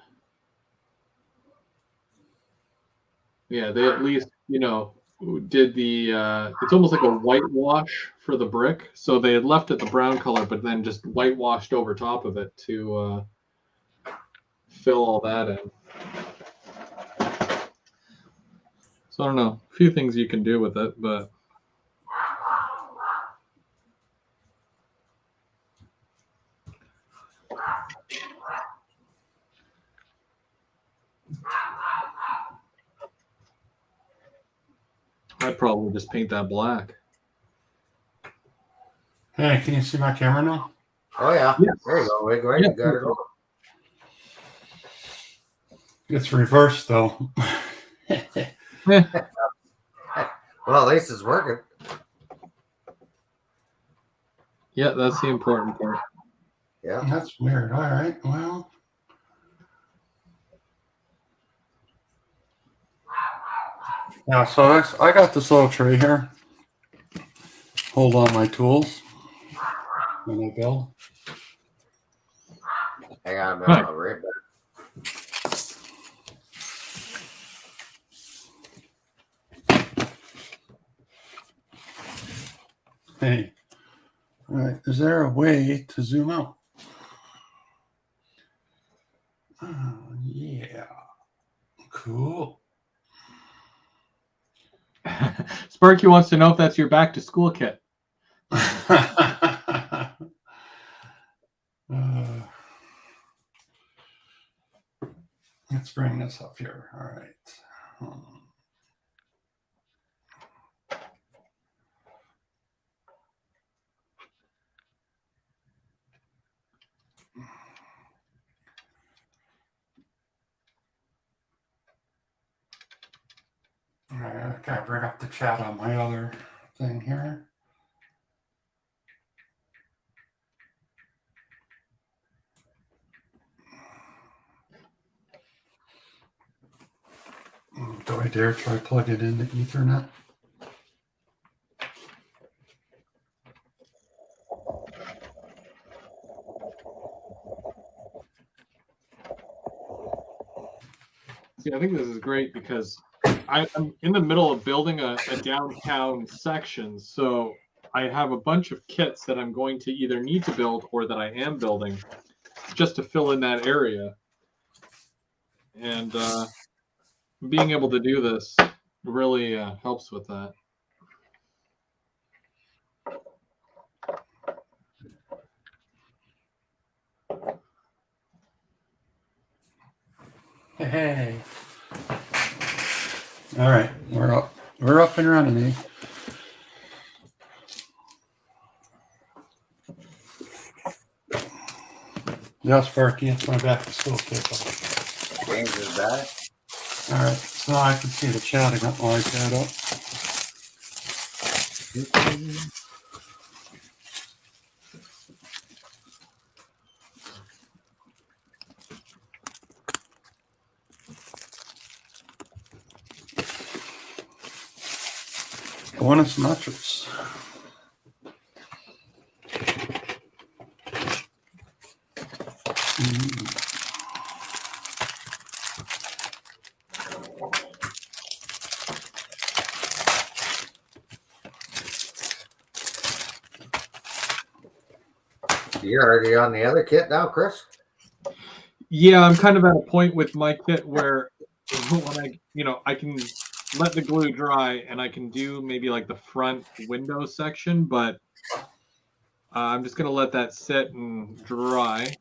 yeah, they at least, did the it's almost like a whitewash for the brick. So they had left it the brown color, but then just whitewashed over top of it to fill all that in. So I don't know, a few things you can do with it, but I'd probably just paint that black. Hey, can you see my camera now? Oh yeah. Yes. There you go. Wait, right. Yeah. You got it all. It's reversed though. Well, at least it's working. Yeah, that's the important part. Yeah. That's weird. All right. Well. Yeah, so I got this little tray here. Hold on my tools when I build. Hang on a minute. I'll be right back. Hey, all right. Is there a way to zoom out? Yeah. Cool. Sparky wants to know if that's your back to school kit. Let's bring this up here. All right. All right, I gotta bring up the chat on my other thing here. Do I dare try plug it into Ethernet? See, I think this is great because I'm in the middle of building a downtown section. So I have a bunch of kits that I'm going to either need to build or that I am building just to fill in that area. And being able to do this really helps with that. Hey. All right, we're up. We're up and running, eh? Yeah, Sparky, it's my back to school kit. James is back. All right, so I can see the chat. I got my iPad up. Buenos noches. You're already on the other kit now, Chris? Yeah, I'm kind of at a point with my kit where when I can let the glue dry and I can do maybe like the front window section, but I'm just going to let that sit and dry.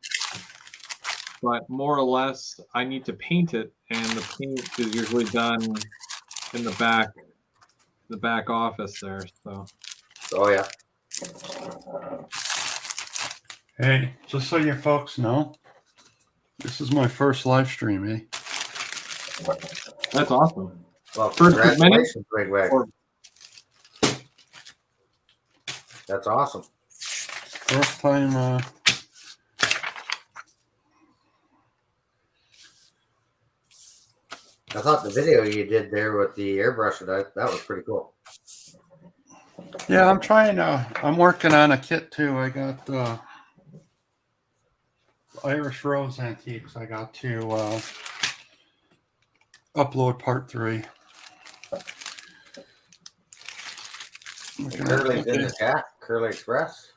But more or less, I need to paint it, and the paint is usually done in the back office there. So. Oh yeah. Hey, just so you folks know, this is my first live stream, eh? That's awesome. Well, First of many? congratulations, Wigwag. Or- That's awesome. First time. I thought the video you did there with the airbrush, that was pretty cool. Yeah, I'm working on a kit too. I got Irish Rose Antiques. I got to upload part 3. Curly's in the chat. Curly Express.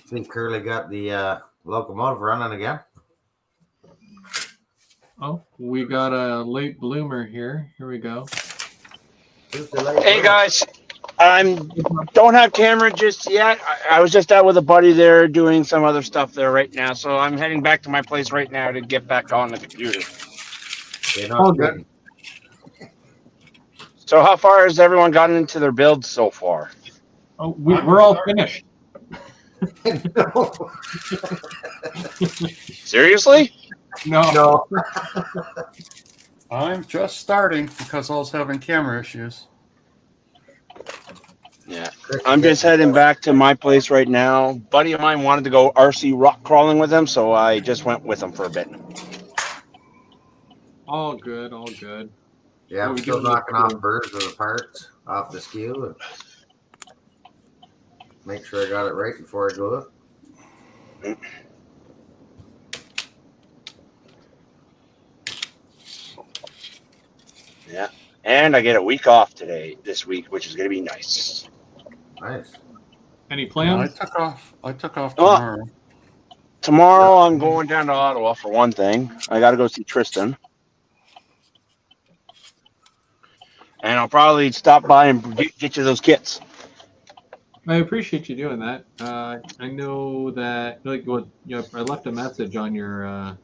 See, Curly got the locomotive running again. Oh, we got a late bloomer here. Here we go. Hey guys, don't have camera just yet. I was just out with a buddy there doing some other stuff there right now, so I'm heading back to my place right now to get back on the computer. You're not Oh, good. So how far has everyone gotten into their builds so far? Oh, we're all finished. No. Seriously? No. I'm just starting because I was having camera issues. Yeah. I'm just heading back to my place right now. Buddy of mine wanted to go RC rock crawling with him, so I just went with him for a bit. All good, all good. Yeah, I'm still knocking off birds of the parts off the skew and make sure I got it right before I go up. Yeah. And I get a week off this week, which is going to be nice. Nice. Any plans? I took off tomorrow. Tomorrow I'm going down to Ottawa for one thing. I got to go see Tristan. And I'll probably stop by and get you those kits. I appreciate you doing that. I know that I left a message on your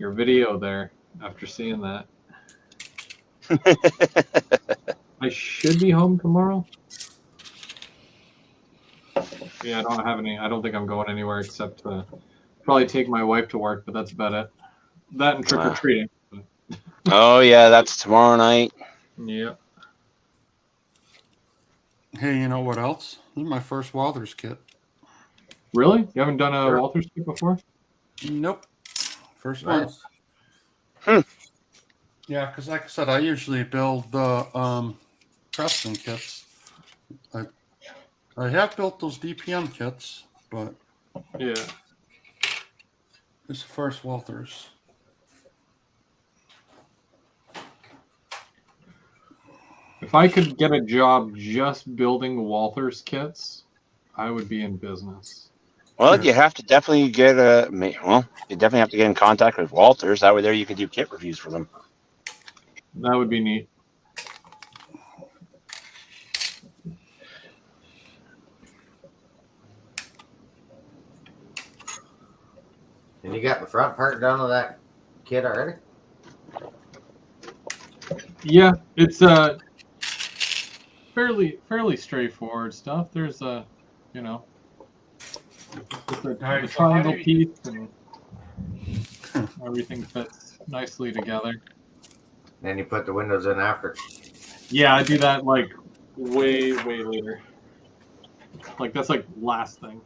video there after seeing that. I should be home tomorrow. Yeah, I don't think I'm going anywhere except to probably take my wife to work, but that's about it. That and trick or treating. Oh yeah, that's tomorrow night. Yeah. Hey, you know what else? This is my first Walthers kit. Really? You haven't done a Walthers kit before? Nope. First one. Nice. Yeah, because like I said, I usually build the Preston kits. I have built those DPM kits, but Yeah. it's the first Walthers. If I could get a job just building Walthers kits, I would be in business. Well, you have to definitely get in contact with Walthers. That way, there you can do kit reviews for them. That would be neat. And you got the front part done of that kit already? Yeah, it's fairly straightforward stuff. There's a triangle piece and everything fits nicely together. Then you put the windows in after. Yeah, I do that like way later. Like that's like last thing.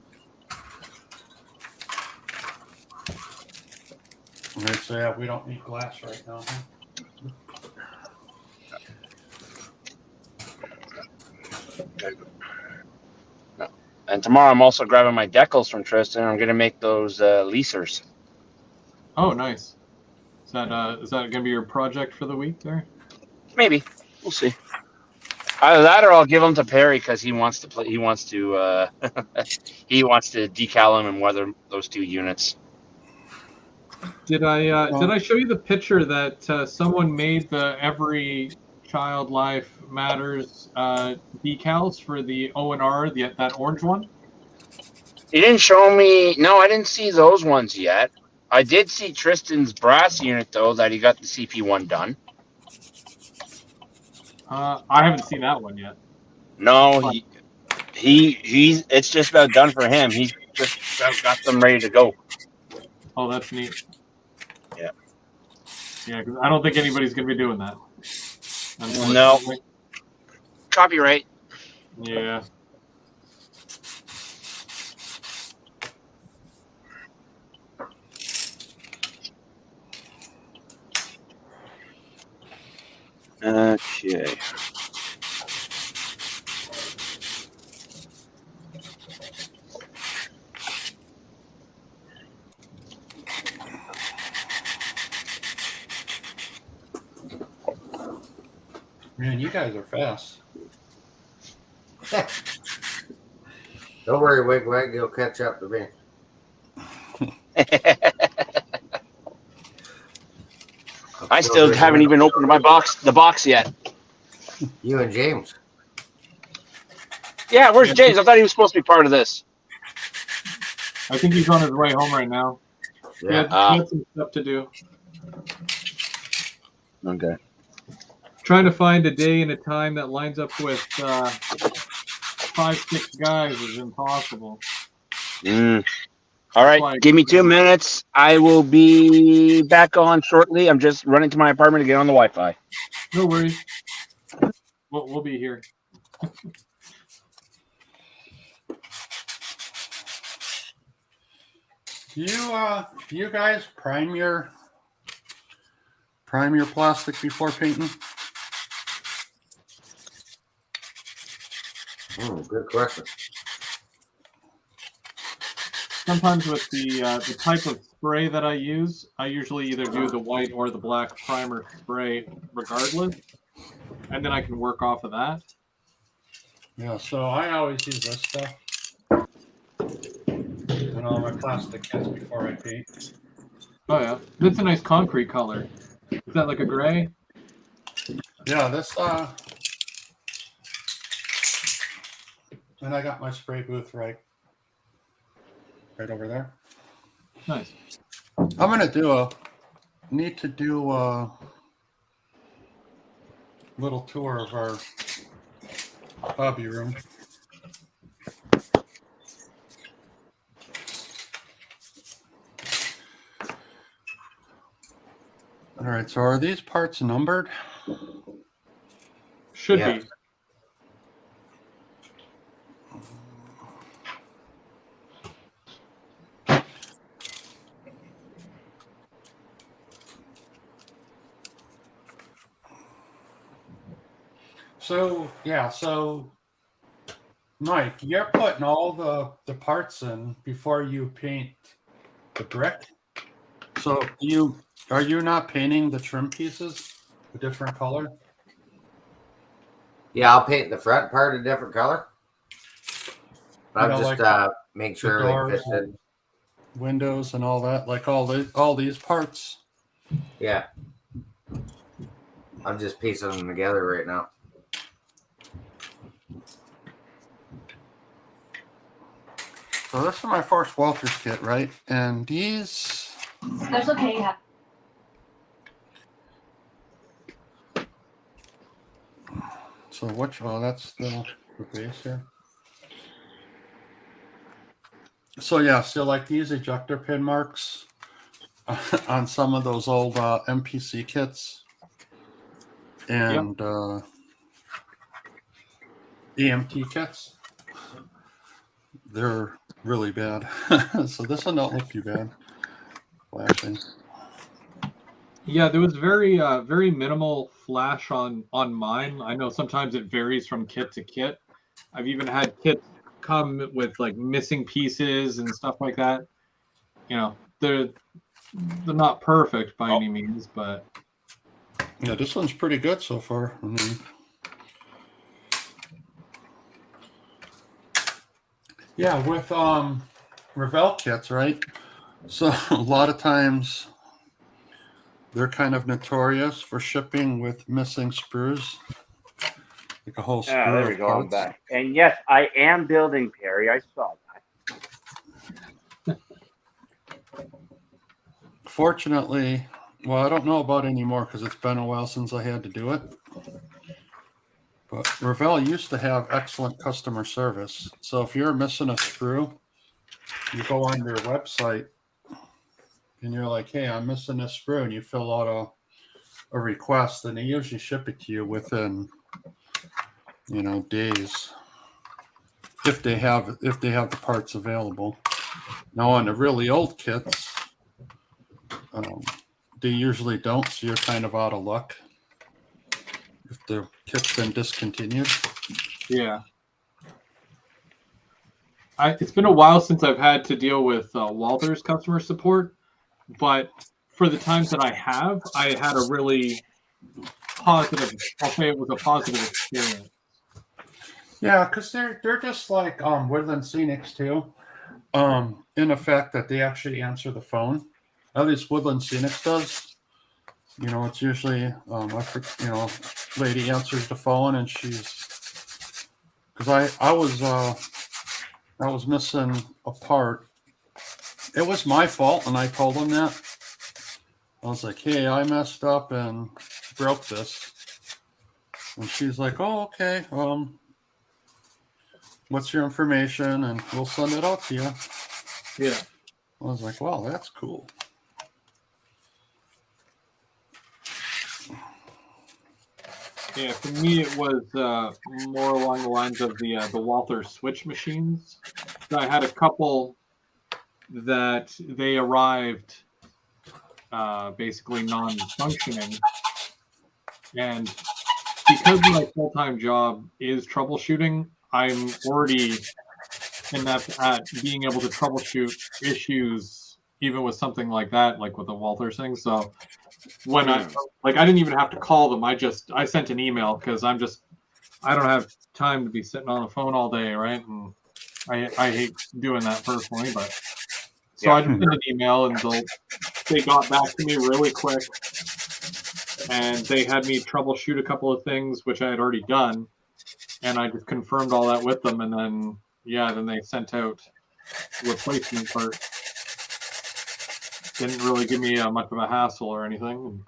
Okay, so yeah, we don't need glass right now. And tomorrow, I'm also grabbing my decals from Tristan. I'm going to make those leasers. Oh, nice. Is that gonna be your project for the week there? Maybe we'll see. Either that, or I'll give them to Perry because he wants to play. He wants to decal them and weather those 2 units. Did I show you the picture that someone made the Every Child Life Matters decals for the O&R, that orange one? You didn't show me. No, I didn't see those ones yet. I did see Tristan's brass unit though, that he got the CP1 done. I haven't seen that one yet. No, he's it's just about done for him. He's just about got them ready to go. Oh, that's neat. Yeah, because I don't think anybody's going to be doing that. No. Copyright. Yeah. Okay. Man, you guys are fast. Don't worry, Wigwag. You'll catch up to me. I still haven't even opened the box yet. You and James. Yeah, where's James? I thought he was supposed to be part of this. I think he's on his way home right now. Yeah. He had some stuff to do. Okay. Trying to find a day and a time that lines up with 5-6 guys is impossible. All right, give me 2 minutes. I will be back on shortly. I'm just running to my apartment to get on the Wi-Fi. No worries. We'll be here. Do you guys prime your plastic before painting? Good question. Sometimes with the type of spray that I use, I usually either do the white or the black primer spray regardless, and then I can work off of that. Yeah, so I always use this stuff on all my plastic kits before I paint. Oh yeah, that's a nice concrete color. Is that like a gray? Yeah, this and I got my spray booth right over there. Nice. I'm gonna need to do a little tour of our hobby room. All right, so are these parts numbered? Should be. So Mike, you're putting all the parts in before you paint the brick. So are you not painting the trim pieces a different color? Yeah, I'll paint the front part a different color. I'll just like make sure everything fits in. Windows and all that, like all these parts. Yeah. I'm just piecing them together right now. So this is my first Walthers kit, right? And these... That's okay, yeah. So that's the base here. So yeah, so like these ejector pin marks on some of those old MPC kits and EMT kits, they're really bad. So this one don't look too bad. Flashing. Yeah, there was very minimal flash on mine. I know sometimes it varies from kit to kit. I've even had kits come with like missing pieces and stuff like that. You know, they're not perfect by any means, but yeah, this one's pretty good so far. I mean, yeah, with Revell kits, right? So a lot of times they're kind of notorious for shipping with missing screws, like a whole screw. There we go. I'm back. And yes, I am building, Perry. I saw that. Fortunately, well, I don't know about anymore because it's been a while since I had to do it. But Revell used to have excellent customer service. So if you're missing a screw, you go on their website and you're like, hey, I'm missing this screw, and you fill out a request, and they usually ship it to you within, days, if they have the parts available. Now on the really old kits, they usually don't, so you're kind of out of luck if the kit's been discontinued. Yeah. It's been a while since I've had to deal with Walthers customer support, but for the times that I have, I had a really positive, I'll say it was a positive experience. Yeah, because they're just like Woodland Scenics too, in the fact that they actually answer the phone. At least Woodland Scenics does. It's usually lady answers the phone, and she's, because I was missing a part. It was my fault, and I told them that. I was like, hey, I messed up and broke this. And she's like, oh, okay. What's your information? And we'll send it out to you. Yeah. I was like, wow, that's cool. Yeah, for me it was more along the lines of the Walthers switch machines. So I had a couple that they arrived basically non-functioning, and because my full-time job is troubleshooting, I'm already inept at being able to troubleshoot issues, even with something like that, like with the Walthers thing. So when I didn't even have to call them. I sent an email because I don't have time to be sitting on the phone all day, right? And I hate doing that personally, but so I just sent an email, and they got back to me really quick, and they had me troubleshoot a couple of things which I had already done, and I just confirmed all that with them, and then they sent out replacement parts. Didn't really give me much of a hassle or anything.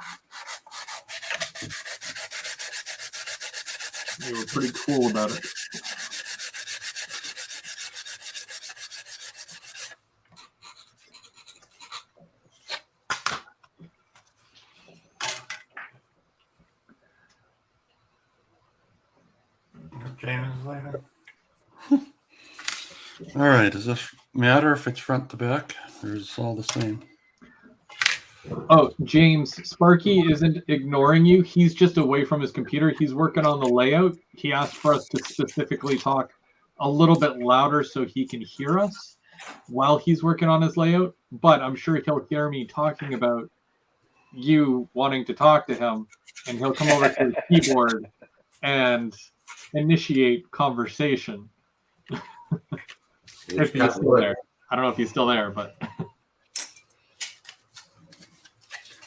They were pretty cool about it. James later. All right. Does this matter if it's front to back, or is it all the same? Oh, James, Sparky isn't ignoring you. He's just away from his computer. He's working on the layout. He asked for us to specifically talk a little bit louder so he can hear us while he's working on his layout. But I'm sure he'll hear me talking about you wanting to talk to him, and he'll come over to his keyboard and initiate conversation. If he's still there. I don't know if he's still there, but...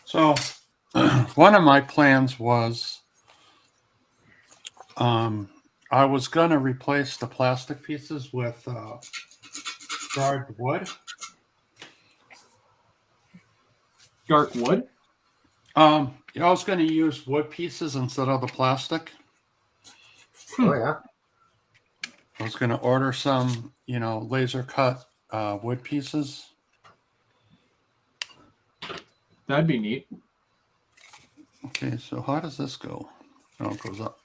So, one of my plans was, I was going to replace the plastic pieces with dark wood. Dark wood? I was going to use wood pieces instead of the plastic. Oh, yeah. I was going to order some, laser cut wood pieces. That'd be neat. Okay, so how does this go? Oh, it goes up.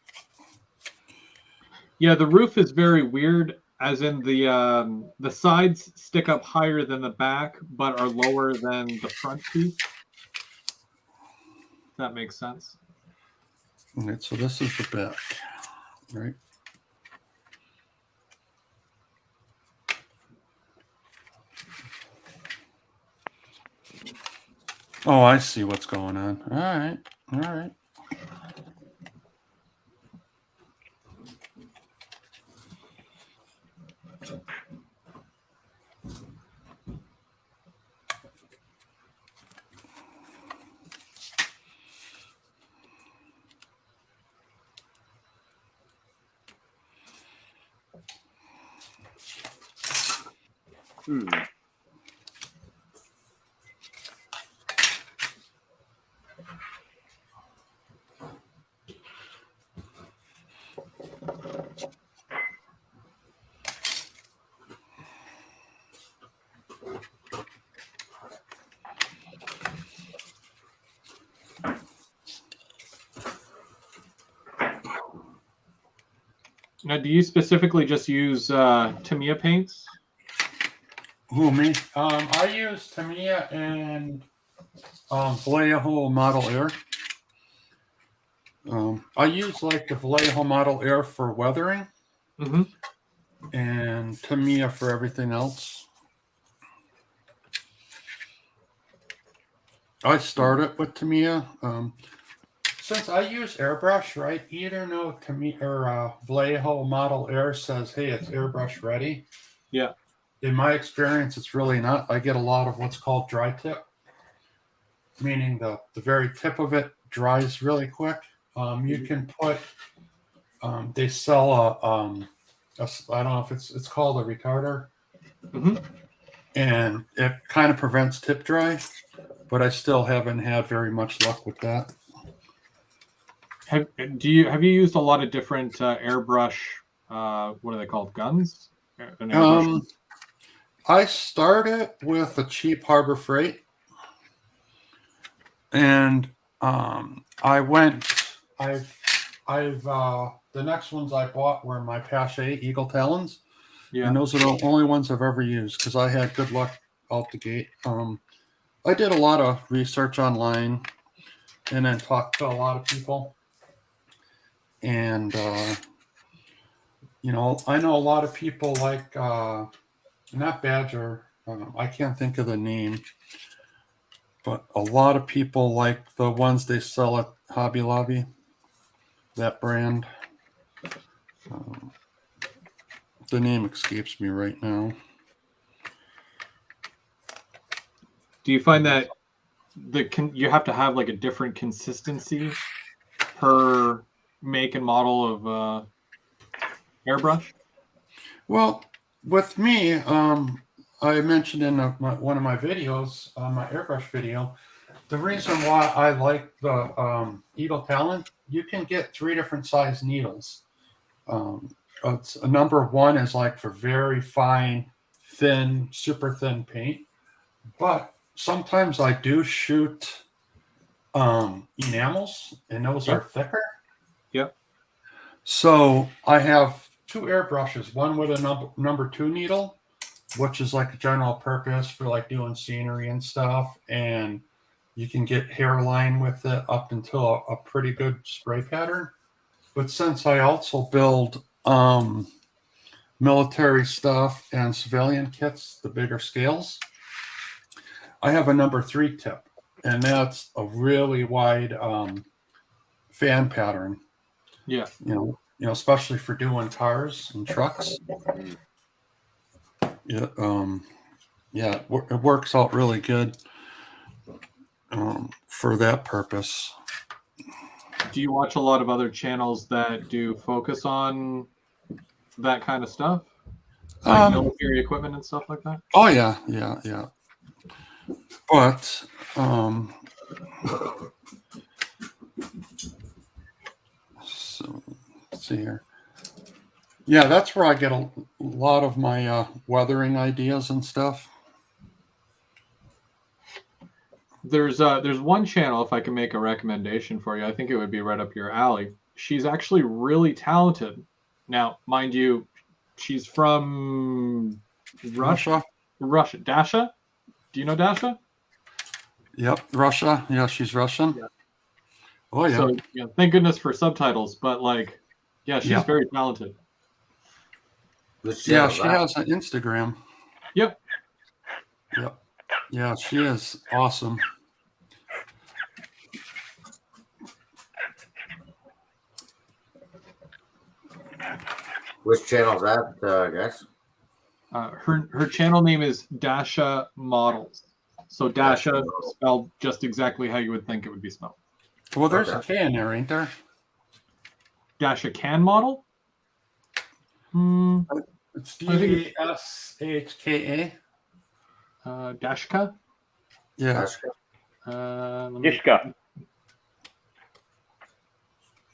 Yeah, the roof is very weird, as in the sides stick up higher than the back, but are lower than the front piece. If that makes sense. All right, so this is the back, right? Oh, I see what's going on. All right. All right. Now, do you specifically just use Tamiya paints? Who, me? I use Tamiya and Vallejo Model Air. I use like the Vallejo Model Air for weathering, and Tamiya for everything else. I started with Tamiya. Since I use airbrush, right? Either know Tamiya or Vallejo Model Air says, "Hey, it's airbrush ready." Yeah. In my experience, it's really not. I get a lot of what's called dry tip, meaning the very tip of it dries really quick. You can put. They sell I don't know if it's called a retarder, and it kind of prevents tip dry, but I still haven't had very much luck with that. Have you used a lot of different airbrush? What are they called? Guns? I started with a cheap Harbor Freight, and the next ones I bought were my Pache Eagle Talons, and those are the only ones I've ever used because I had good luck out the gate. I did a lot of research online, and then talked to a lot of people, and I know a lot of people like not Badger. I can't think of the name, but a lot of people like the ones they sell at Hobby Lobby. That brand. The name escapes me right now. Do you find that you have to have like a different consistency per make and model of airbrush? Well, with me, I mentioned in one of my videos, my airbrush video, the reason why I like the Eagle Talon, you can get 3 different size needles. It's a number 1 is like for very fine, thin, super thin paint, but sometimes I do shoot enamels, and those are thicker. Yep. So I have 2 airbrushes, one with a number 2 needle, which is like a general purpose for like doing scenery and stuff, and you can get hairline with it up until a pretty good spray pattern. But since I also build military stuff and civilian kits, the bigger scales, I have a number 3 tip, and that's a really wide fan pattern. Yeah. Especially for doing cars and trucks. Yeah, it works out really good for that purpose. Do you watch a lot of other channels that do focus on that kind of stuff, like military equipment and stuff like that? Oh yeah. But so let's see here. Yeah, that's where I get a lot of my weathering ideas and stuff. There's one channel, if I can make a recommendation for you, I think it would be right up your alley. She's actually really talented. Now, mind you, she's from Russia. Dasha? Do you know Dasha? Yep, Russia. Yeah, she's Russian. Yeah. Oh yeah. So thank goodness for subtitles, but she's very talented. Yeah, she has an Instagram. Yep. Yeah, she is awesome. Which channel's that, guys? Her channel name is Dasha Models. So Dasha spelled just exactly how you would think it would be spelled. Well, there's a K in there, ain't there? Dasha Can Model? It's Dashka. Dashka? Yeah. Dishka.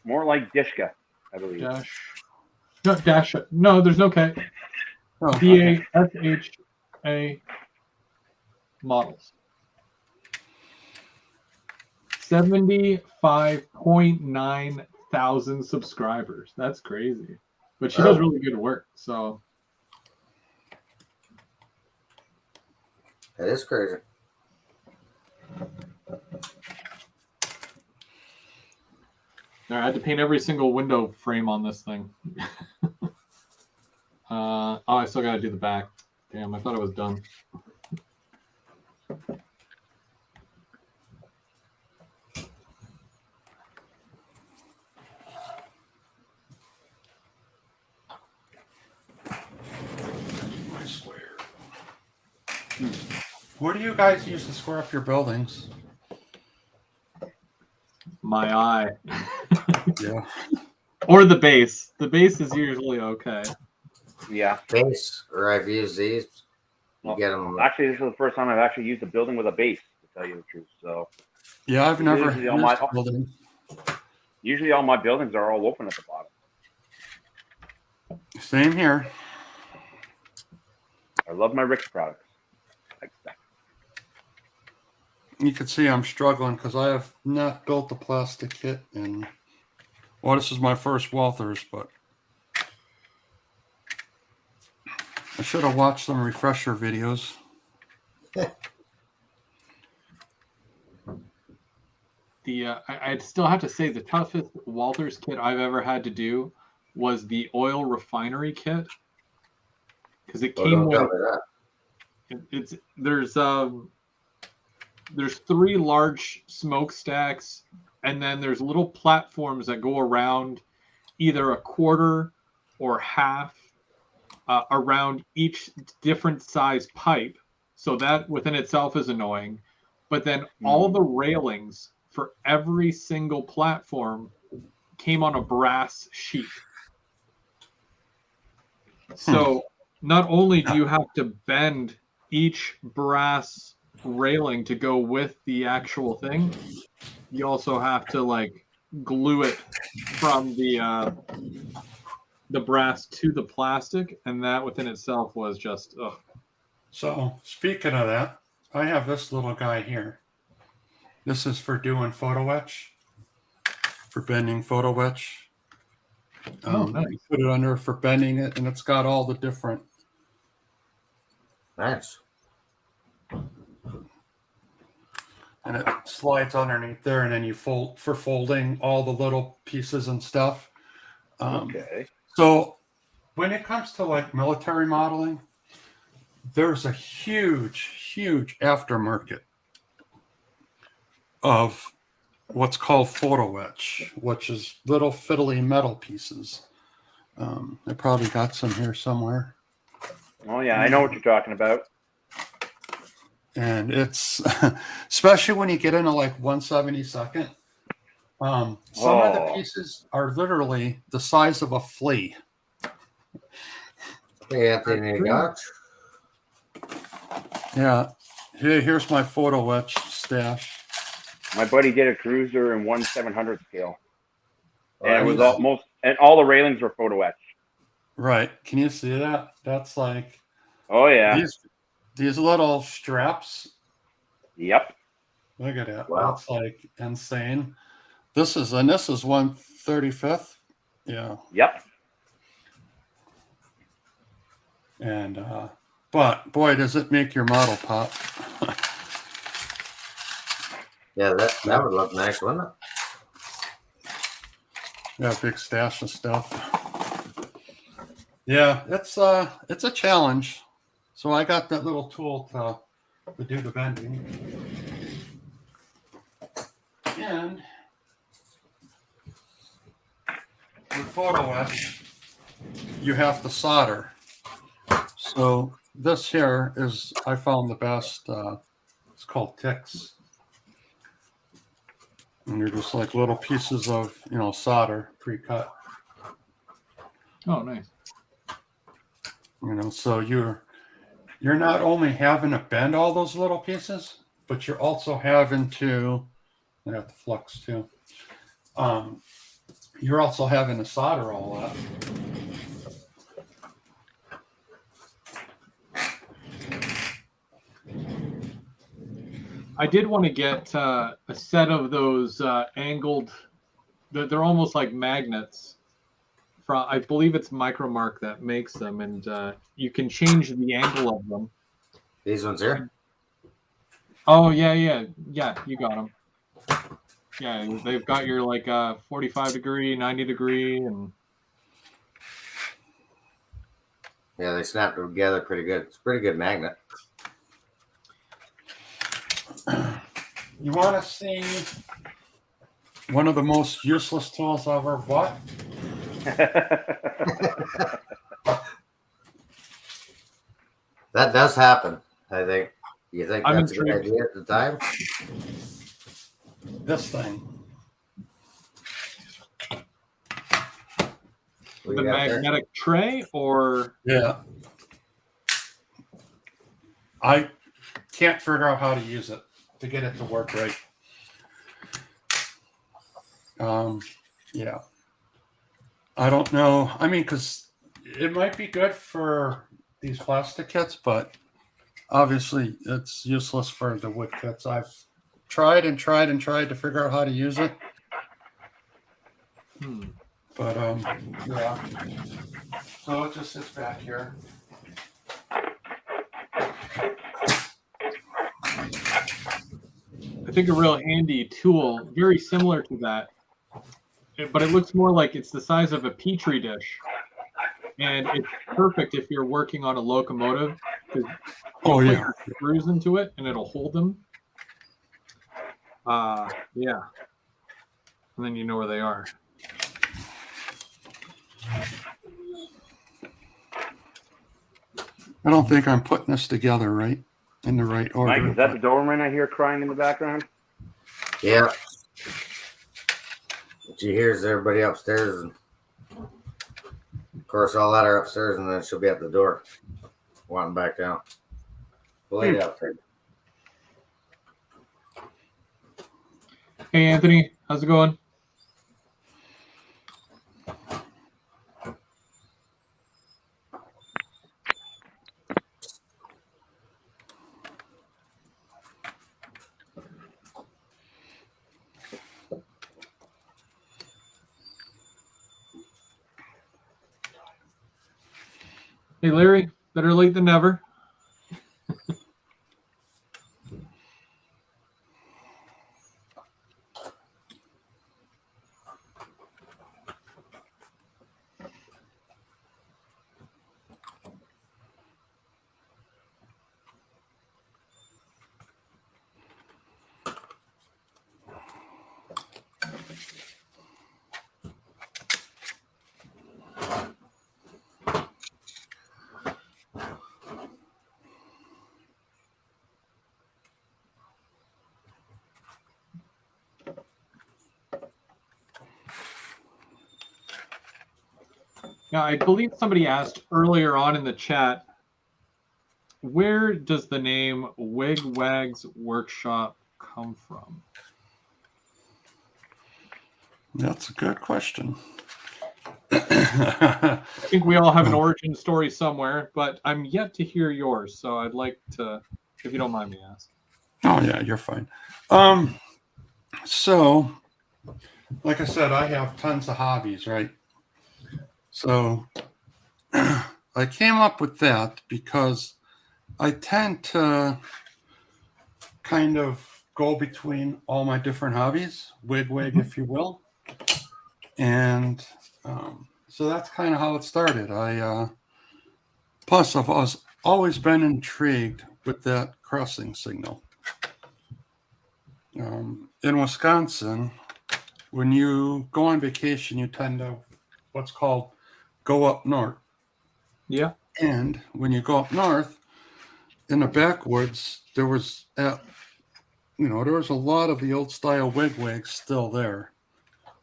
More like Dishka, I believe. No, Dasha. No, there's no K. DASHA Models. 75.9 thousand subscribers. That's crazy. but she does really good work. So That is crazy. I had to paint every single window frame on this thing. Oh, I still got to do the back. Damn, I thought it was done. My square. Where do you guys use to square up your buildings? My eye. Yeah. Or the base. The base is usually okay. Yeah. Base, or I've used these. You Well, get them. Actually, this is the first time I've actually used a building with a base, to tell you the truth. So Yeah, I've never Usually used on my- a building. usually all my buildings are all open at the bottom. Same here. I love my Rick's products. Like that. You can see I'm struggling because I have not built the plastic kit in. Well, this is my first Walthers, but I should have watched some refresher videos. I'd still have to say the toughest Walthers kit I've ever had to do was the oil refinery kit, because it came Don't with tell me that. there's 3 large smokestacks, and then there's little platforms that go around either a quarter or half around each different size pipe. So that within itself is annoying. But then all the railings for every single platform came on a brass sheet. So not only do you have to bend each brass railing to go with the actual thing, you also have to like glue it from the brass to the plastic, and that within itself was just ugh. So, speaking of that, I have this little guy here. This is for doing photo etch, for bending photo etch. Nice. You put it under for bending it, and it's got all the different. Nice. And it slides underneath there, and then you fold for folding all the little pieces and stuff. Okay. So when it comes to like military modeling, there's a huge aftermarket of what's called photo etch, which is little fiddly metal pieces. I probably got some here somewhere. Oh yeah, I know what you're talking about. And it's especially when you get into like 1/72. Some of the pieces are literally the size of a flea. Hey, Anthony, Gotch. Yeah. Here's my photo etch stash. My buddy did a cruiser in 1/700 scale, and it was Nice. all the railings were photo etched. Right. Can you see that? That's like Oh yeah. these little straps. Yep. Look at that. Wow. That's like insane. This is 1/35. Yeah. Yep. And but boy, does it make your model pop. Yeah, that would look nice, wouldn't it? Yeah, big stash of stuff. Yeah, it's a challenge. So I got that little tool to do the bending. And with photo etch, you have to solder. So this here is, I found the best. It's called ticks. And they're just like little pieces of, solder pre-cut. Oh, nice. So you're not only having to bend all those little pieces, but you're also having to, I have to flux too. You're also having to solder all that. I did want to get a set of those angled, they're almost like magnets from, I believe it's Micromark that makes them, and you can change the angle of them. These ones here? Oh yeah, you got them. Yeah, they've got your like 45 degree, 90 degree, and Yeah, they snap together pretty good. It's a pretty good magnet. You want to see one of the most useless tools I've ever bought? That does happen, I think. You think I'm that's a good intrigued. idea at the time? This thing. What the you got there? magnetic tray, or Yeah. I can't figure out how to use it to get it to work right. Yeah. I don't know. I mean, because it might be good for these plastic kits, but obviously it's useless for the wood kits. I've tried to figure out how to use it. But yeah. So it just sits back here. I think a real handy tool, very similar to that, but it looks more like it's the size of a petri dish, and it's perfect if you're working on a locomotive. Oh Put yeah. your screws into it, and it'll hold them. Yeah, and then you know where they are. I don't think I'm putting this together right in the right order. Mike, is that the doorman I hear crying in the background? Yeah. What you hear is everybody upstairs, and of course all that are upstairs, and then she'll be at the door, wanting back down. Lady out there. Hey Anthony, how's it going? Hey Larry, better late than never. Now, I believe somebody asked earlier on in the chat, where does the name Wigwag's Workshop come from? That's a good question. I think we all have an origin story somewhere, but I'm yet to hear yours. So I'd like to, if you don't mind me asking. Oh yeah, you're fine. So, like I said, I have tons of hobbies, right? So, I came up with that because I tend to kind of go between all my different hobbies, wig, if you will. And so that's kind of how it started. Plus, I've always been intrigued with that crossing signal. In Wisconsin, when you go on vacation, you tend to what's called go up north. Yeah. And when you go up north, in the backwoods, there was a lot of the old style wigwags still there.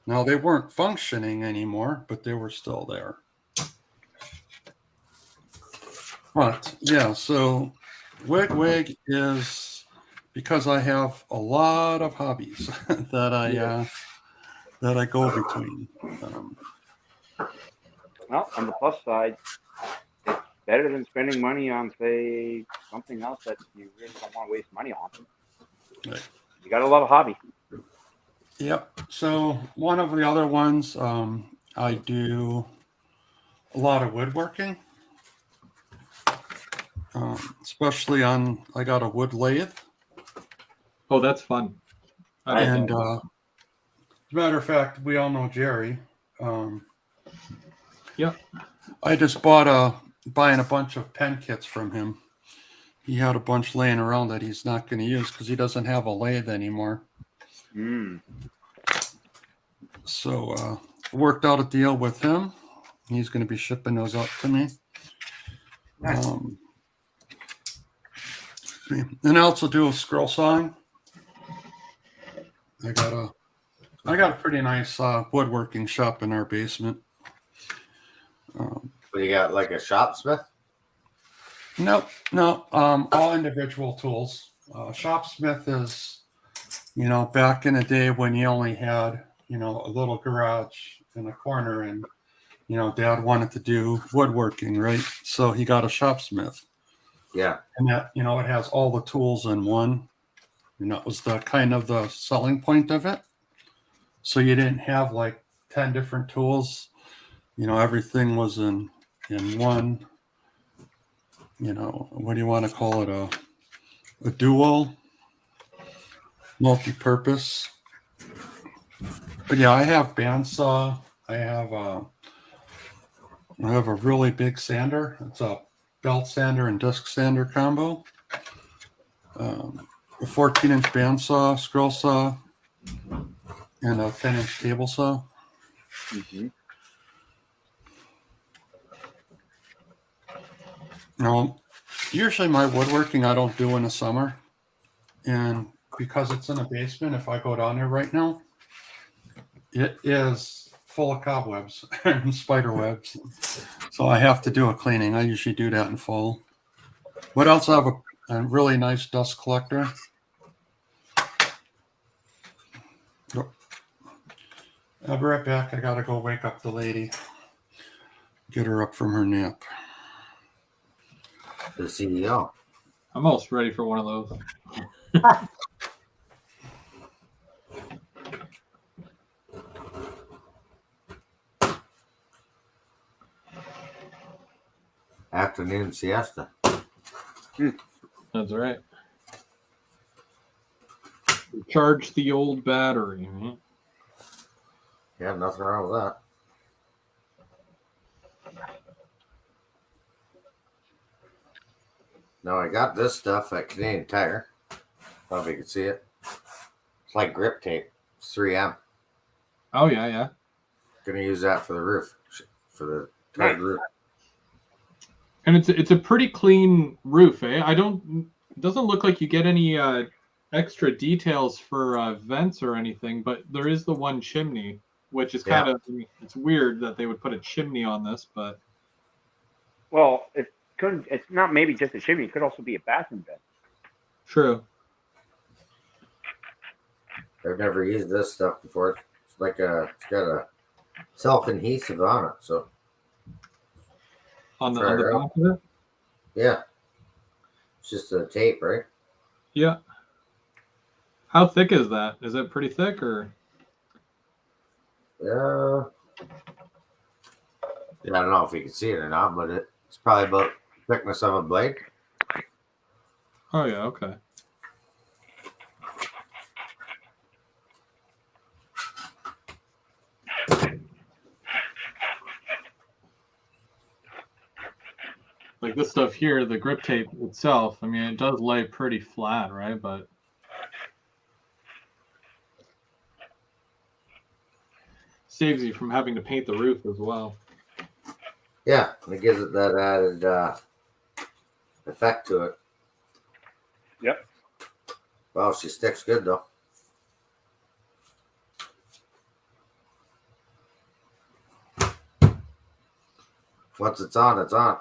Now they weren't functioning anymore, but they were still there. But yeah, so wigwag is because I have a lot of hobbies that I go between. Well, on the plus side, it's better than spending money on, say, something else that you really don't want to waste money on. Right. You got to love a hobby. Yep. So one of the other ones I do a lot of woodworking, especially on. I got a wood lathe, Oh, that's fun. and as a matter of fact, we all know Jerry. Yeah. I just buying a bunch of pen kits from him. He had a bunch laying around that he's not going to use because he doesn't have a lathe anymore. So worked out a deal with him. He's going to be shipping those out to me. Nice. And I also do a scroll sawing. I got a pretty nice woodworking shop in our basement. What, you got like a shopsmith? No, all individual tools. Shopsmith is, back in the day when you only had, a little garage in a corner, and Dad wanted to do woodworking, right? So he got a shopsmith. Yeah. And that, it has all the tools in one. And that was the kind of the selling point of it. So you didn't have like 10 different tools. Everything was in one, what do you want to call it? A dual, multi-purpose. But yeah, I have bandsaw. I have a really big sander. It's a belt sander and disc sander combo. A 14-inch bandsaw, scroll saw, and a 10-inch table saw. Mm-hmm. Usually my woodworking I don't do in the summer, and because it's in a basement, if I go down there right now, it is full of cobwebs and spider webs. So I have to do a cleaning. I usually do that in fall. What else? I have a really nice dust collector. I'll be right back. I gotta go wake up the lady, get her up from her nap. The CEO. I'm almost ready for one of those. Afternoon siesta. That's right. Charge the old battery. Right? Yeah, nothing wrong with that. Now I got this stuff at Canadian Tire. I don't know if you can see it. It's like grip tape. It's 3M. Oh yeah. Gonna use that for the roof, for the tire roof. And it's a pretty clean roof, eh? It doesn't look like you get any extra details for vents or anything, but there is the one chimney, which is kind of, it's weird that they would put a chimney on this, but. Well, it's not maybe just a chimney. It could also be a bathroom vent. True. I've never used this stuff before. It's like it's got a self-adhesive on it, so. On the back of it? Yeah. It's just a tape, right? Yeah. How thick is that? Is it pretty thick or? Yeah. I don't know if you can see it or not, but it's probably about the thickness of a blade. Oh yeah, okay. Like this stuff here, the grip tape itself, I mean, it does lay pretty flat, right? But saves you from having to paint the roof as well. Yeah, and it gives it that added effect to it. Yep. Well, she sticks good though. Once it's on, it's on.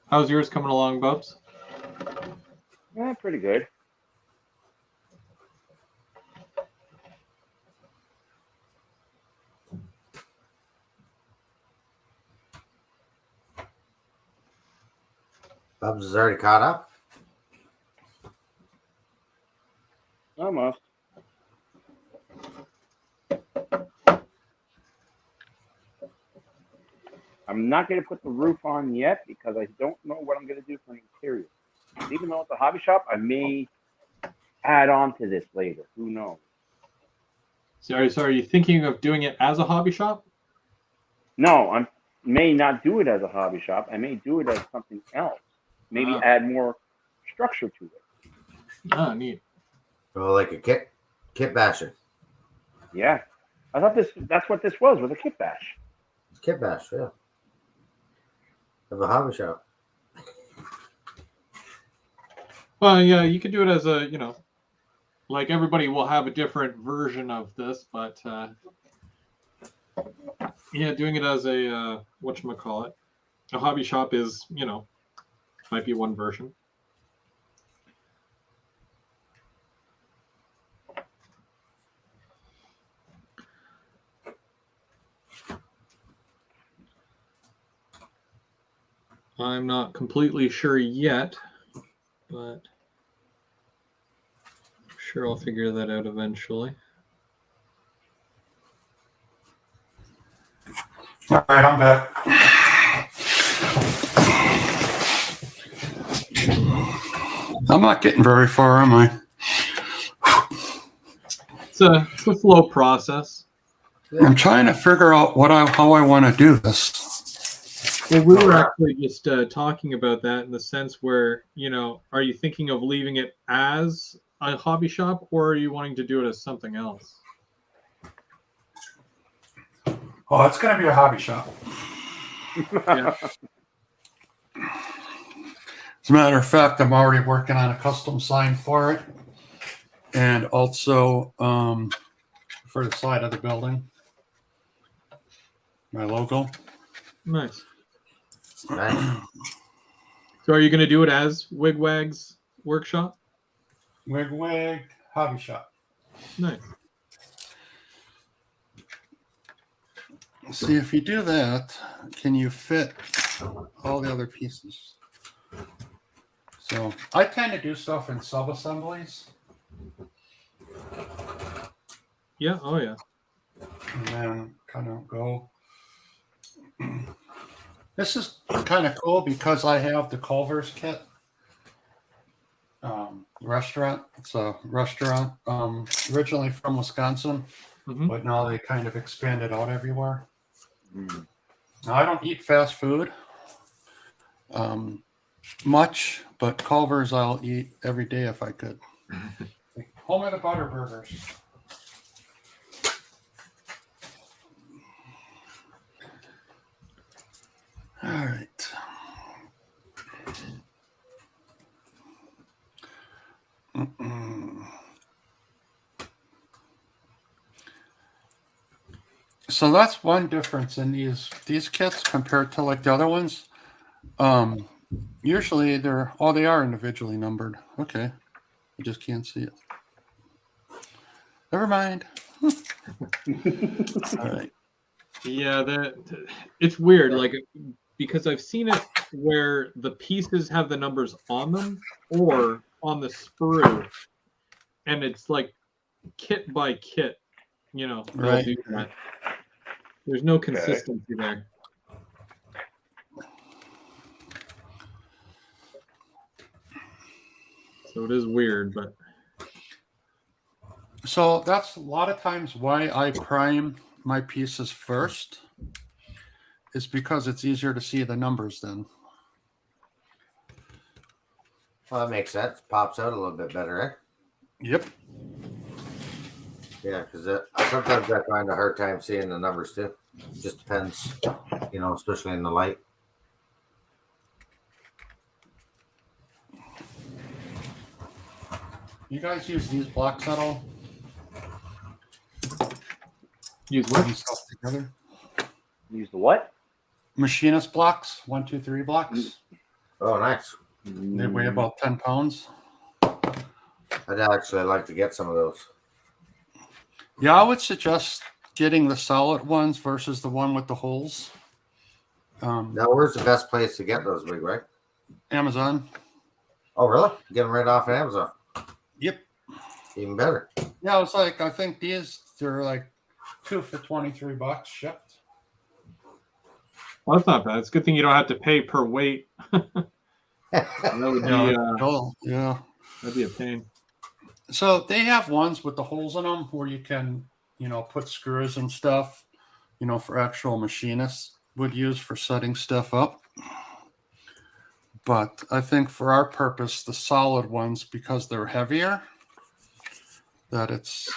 How's yours coming along, Bubs? Yeah, pretty good. Bubs is already caught up. Almost. I'm not going to put the roof on yet because I don't know what I'm going to do for an interior. Even though it's a hobby shop, I may add on to this later. Who knows? So are you thinking of doing it as a hobby shop? No, I may not do it as a hobby shop. I may do it as something else. Maybe add more structure to it. Ah, neat. Oh, like a kit basher. Yeah. I thought that's what this was a kit bash. Kit bash, yeah. Of a hobby shop. Well, yeah, you could do it as a, like everybody will have a different version of this, but yeah, doing it as a whatchamacallit, a hobby shop is, might be one version. I'm not completely sure yet, but I'm sure I'll figure that out eventually. All right, I'm back. I'm not getting very far, am I? It's a slow process. I'm trying to figure out how I want to do this. Well, we were actually just talking about that in the sense where, are you thinking of leaving it as a hobby shop or are you wanting to do it as something else? Oh, it's going to be a hobby shop. Yeah. As a matter of fact, I'm already working on a custom sign for it. And also for the side of the building. My logo. Nice. Nice. So are you going to do it as Wigwag's workshop? Wig hobby shop. Nice. See, if you do that, can you fit all the other pieces? So I tend to do stuff in sub-assemblies. Yeah. Oh, yeah. And then kind of go. This is kind of cool because I have the Culver's kit restaurant. It's a restaurant originally from Wisconsin, but now they kind of expanded out everywhere. Now, I don't eat fast food much, but Culver's I'll eat every day if I could. Home of the butter burgers. All right. So that's one difference in these kits compared to like the other ones. Usually they are individually numbered. Okay. I just can't see it. Never mind. All right. Yeah, it's weird, like, because I've seen it where the pieces have the numbers on them or on the sprue, and it's like kit by kit, Right. do that. There's no consistency there. So it is weird, but so that's a lot of times why I prime my pieces first, is because it's easier to see the numbers then. Well, that makes sense. Pops out a little bit better, eh? Yep. Yeah, because sometimes I find a hard time seeing the numbers too. It just depends, especially in the light. You guys use these blocks at all? use Putting what? stuff together? Use the what? Machinist blocks, 1, 2, 3 blocks. Oh, nice. They weigh about 10 pounds. I'd actually like to get some of those. Yeah, I would suggest getting the solid ones versus the one with the holes. Now, where's the best place to get those, Big Right? Amazon. Oh, really? Get them right off Amazon. Yep. Even better. Yeah, it's like I think they're like 2 for $23 shipped. Well, that's not bad. It's a good thing you don't have to pay per weight. That would be Yeah. that'd be a pain. So they have ones with the holes in them where you can, put screws and stuff, for actual machinists would use for setting stuff up. But I think for our purpose, the solid ones, because they're heavier, that it's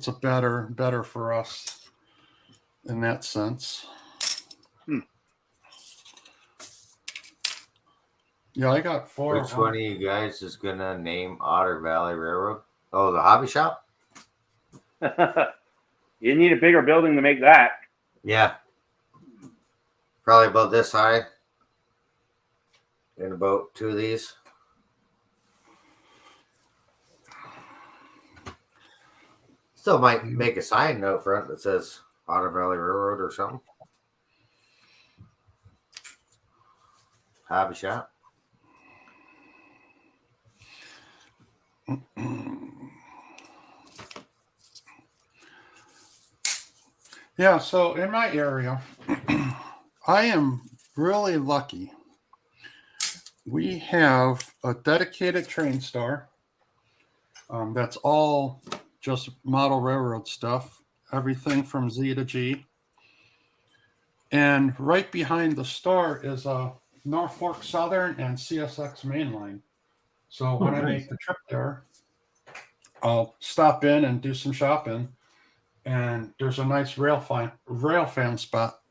a better for us in that sense. Yeah, I got 4. Which one of you guys is gonna name Otter Valley Railroad? Oh, the hobby shop? You need a bigger building to make that. Yeah. Probably about this high. And about 2 of these. Still might make a sign note front that says Otter Valley Railroad or something. Hobby shop. Yeah, so in my area, I am really lucky. We have a dedicated train store that's all just model railroad stuff, everything from Z to G. And right behind the store is a Norfolk Southern and CSX mainline. So when I make the trip there, I'll stop in and do some shopping. And there's a nice rail fan spot.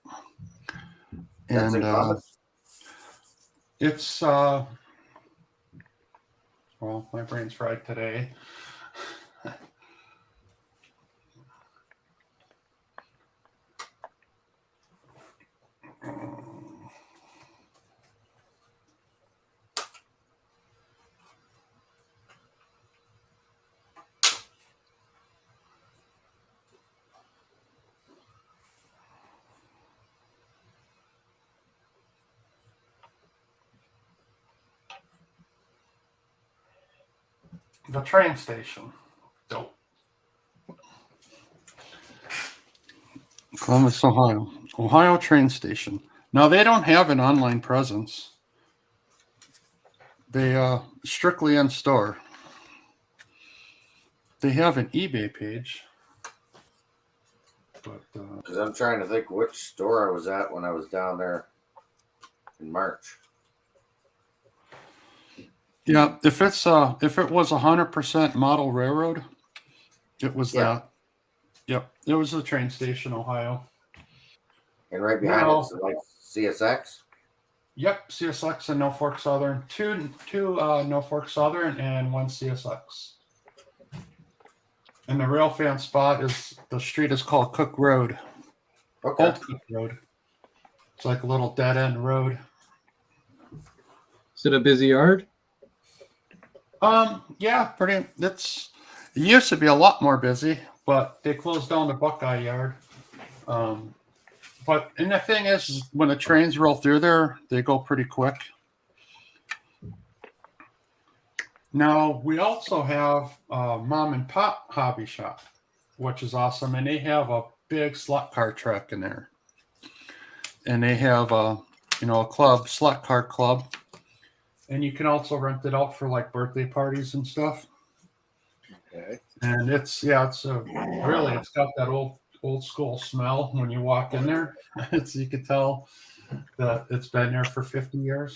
That's in Columbus? It's well, my brain's fried today. The train station. Dope. Columbus, Ohio. Ohio train station. Now, they don't have an online presence. They strictly in store. They have an eBay page. But because I'm trying to think which store I was at when I was down there in March. yeah, if it was 100% model railroad, it was that. Yep, it was the train station, Ohio. And right behind it's like CSX. Yep, CSX and Norfolk Southern. Two Norfolk Southern and 1 CSX. And the rail fan spot the street is called Cook Road. Okay. Old Cook Road. It's like a little dead end road. Is it a busy yard? Yeah, pretty. It used to be a lot more busy, but they closed down the Buckeye Yard. And the thing is, when the trains roll through there, they go pretty quick. Now, we also have a mom and pop hobby shop, which is awesome. And they have a big slot car track in there. And they have a club, slot car club. And you can also rent it out for like birthday parties and stuff. Okay. And it's got that old school smell when you walk in there. You can tell that it's been there for 50 years.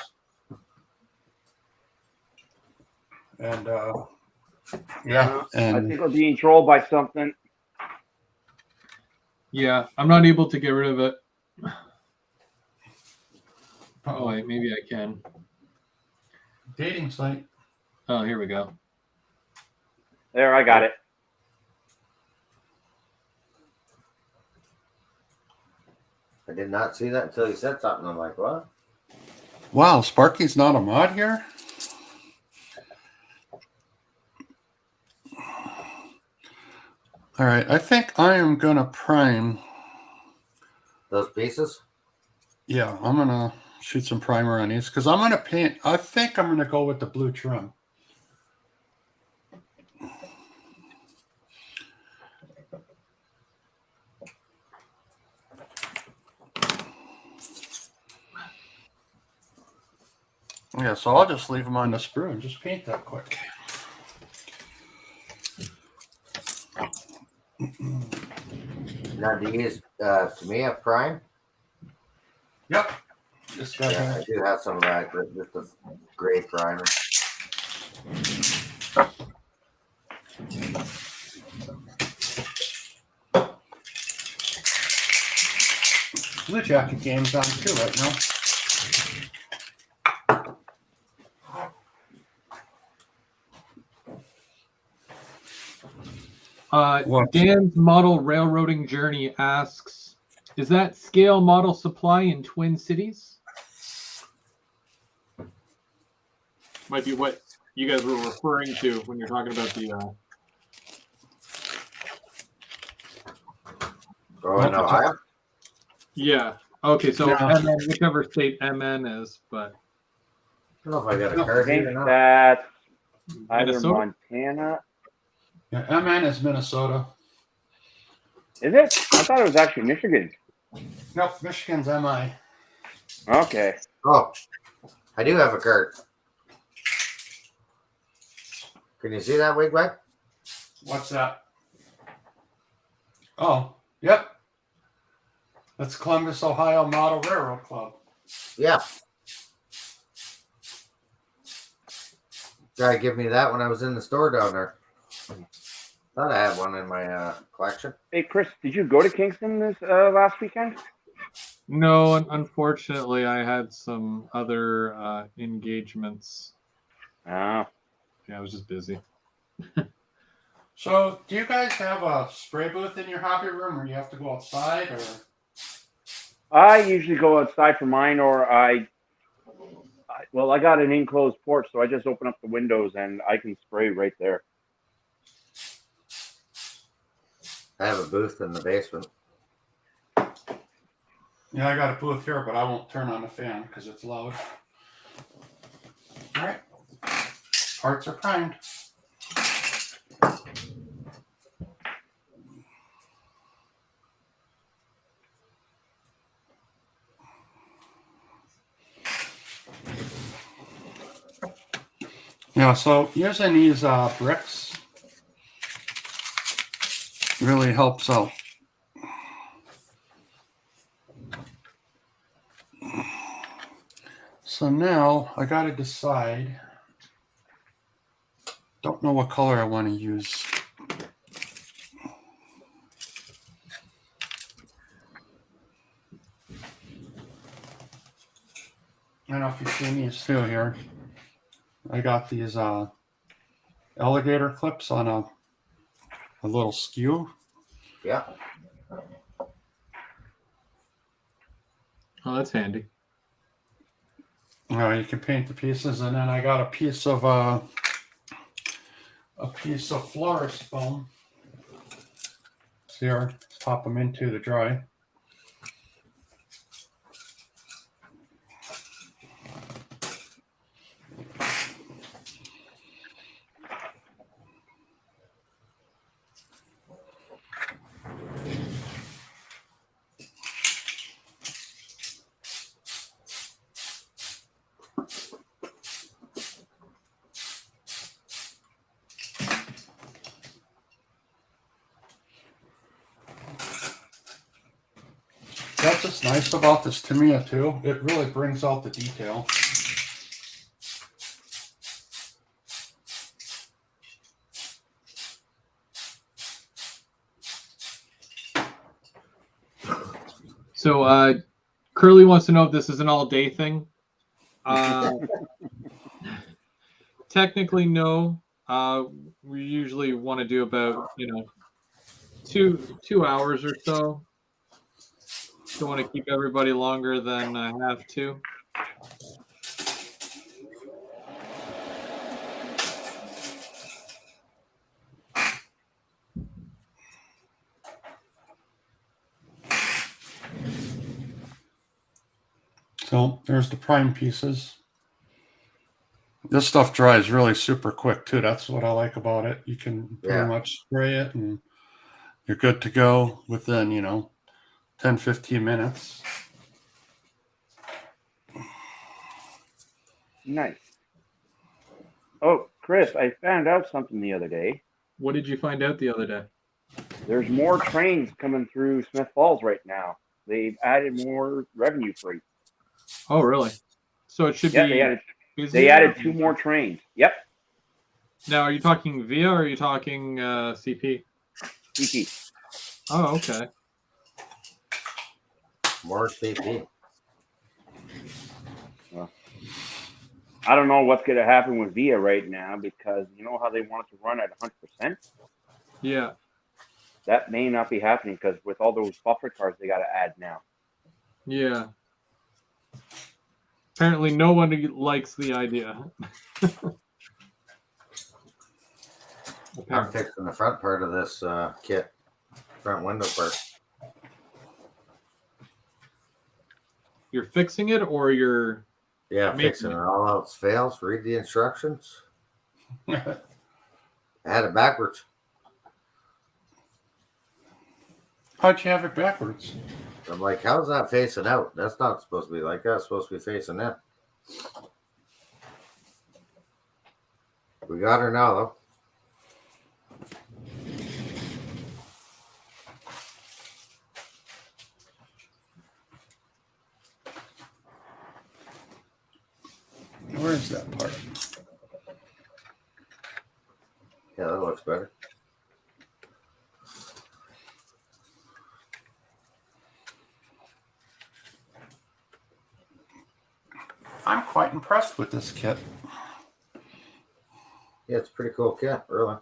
And I think we're being trolled by something. Yeah, I'm not able to get rid of it. Oh, wait, maybe I can. Dating site. Oh, here we go. There, I got it. I did not see that until you said something. I'm like, what? Wow, Sparky's not a mod here? All right, I think I am going to prime. Those pieces? Yeah, I'm going to shoot some primer on these because I'm going to paint. I think I'm going to go with the blue trim. Yeah, so I'll just leave them on the sprue and just paint that quick. Now, do you use Tamiya Prime? Yep. Just got Yeah, I do have some of that, just a gray primer. Blue Jacket game's on too right now. What? Dan's Model Railroading Journey asks, is that scale model supply in Twin Cities? Might be what you guys were referring to when you're talking about the... Oh, in Ohio? Yeah. Okay, so Yeah. MN, whichever state MN is, but... I don't know if I got a I card think here or not. that's either Minnesota? Montana. Yeah, MN is Minnesota. Is it? I thought it was actually Michigan. Nope, Michigan's MI. Okay. Oh, I do have a card. Can you see that, Wigwag? What's that? Oh, yep. That's Columbus, Ohio Model Railroad Club. Yeah. Guy give me that when I was in the store down there. Thought I had one in my collection. Hey, Chris, did you go to Kingston this last weekend? No, unfortunately, I had some other engagements. Oh. Yeah, I was just busy. So, do you guys have a spray booth in your hobby room, or you have to go outside, or? I usually go outside for mine, or I got an enclosed porch, so I just open up the windows and I can spray right there. I have a booth in the basement. Yeah, I got a booth here, but I won't turn on the fan because it's loud. All right, parts are primed. Yeah, so using these bricks really helps out. So now I got to decide. Don't know what color I want to use. I don't know if you've seen these too here. I got these alligator clips on a little skew. Yeah. Oh, that's handy. You can paint the pieces, and then I got a piece of florist foam. Here, pop them into the dry. That's what's nice about this Tamiya too. It really brings out the detail. So Curly wants to know if this is an all-day thing. Technically, no. We usually want to do about, 2 hours or so. Don't want to keep everybody longer than I have to. So there's the prime pieces. This stuff dries really super quick too. That's what I like about it. You can pretty much spray it and you're good to go within, 10, 15 minutes. Nice. Oh, Chris, I found out something the other day. What did you find out the other day? There's more trains coming through Smith Falls right now. They've added more revenue freight. Oh, really? So it should Yeah, be. they added 2 more trains. Yep. Now, are you talking VIA or are you talking CP? CP. Oh, okay. More CP. Well, I don't know what's going to happen with VIA right now because you know how they want it to run at 100%? Yeah. That may not be happening because with all those buffer cars they got to add now. Yeah. Apparently, no one likes the idea. I'm fixing the front part of this kit, front window part. You're fixing it, or you're fixing it. All else fails. Read the instructions. Add it backwards. How'd you have it backwards? I'm like, how's that facing out? That's not supposed to be like that. It's supposed to be facing in. We got her now, though. Where is that part? Yeah, that looks better. I'm quite impressed with this kit. Yeah, it's a pretty cool kit, really.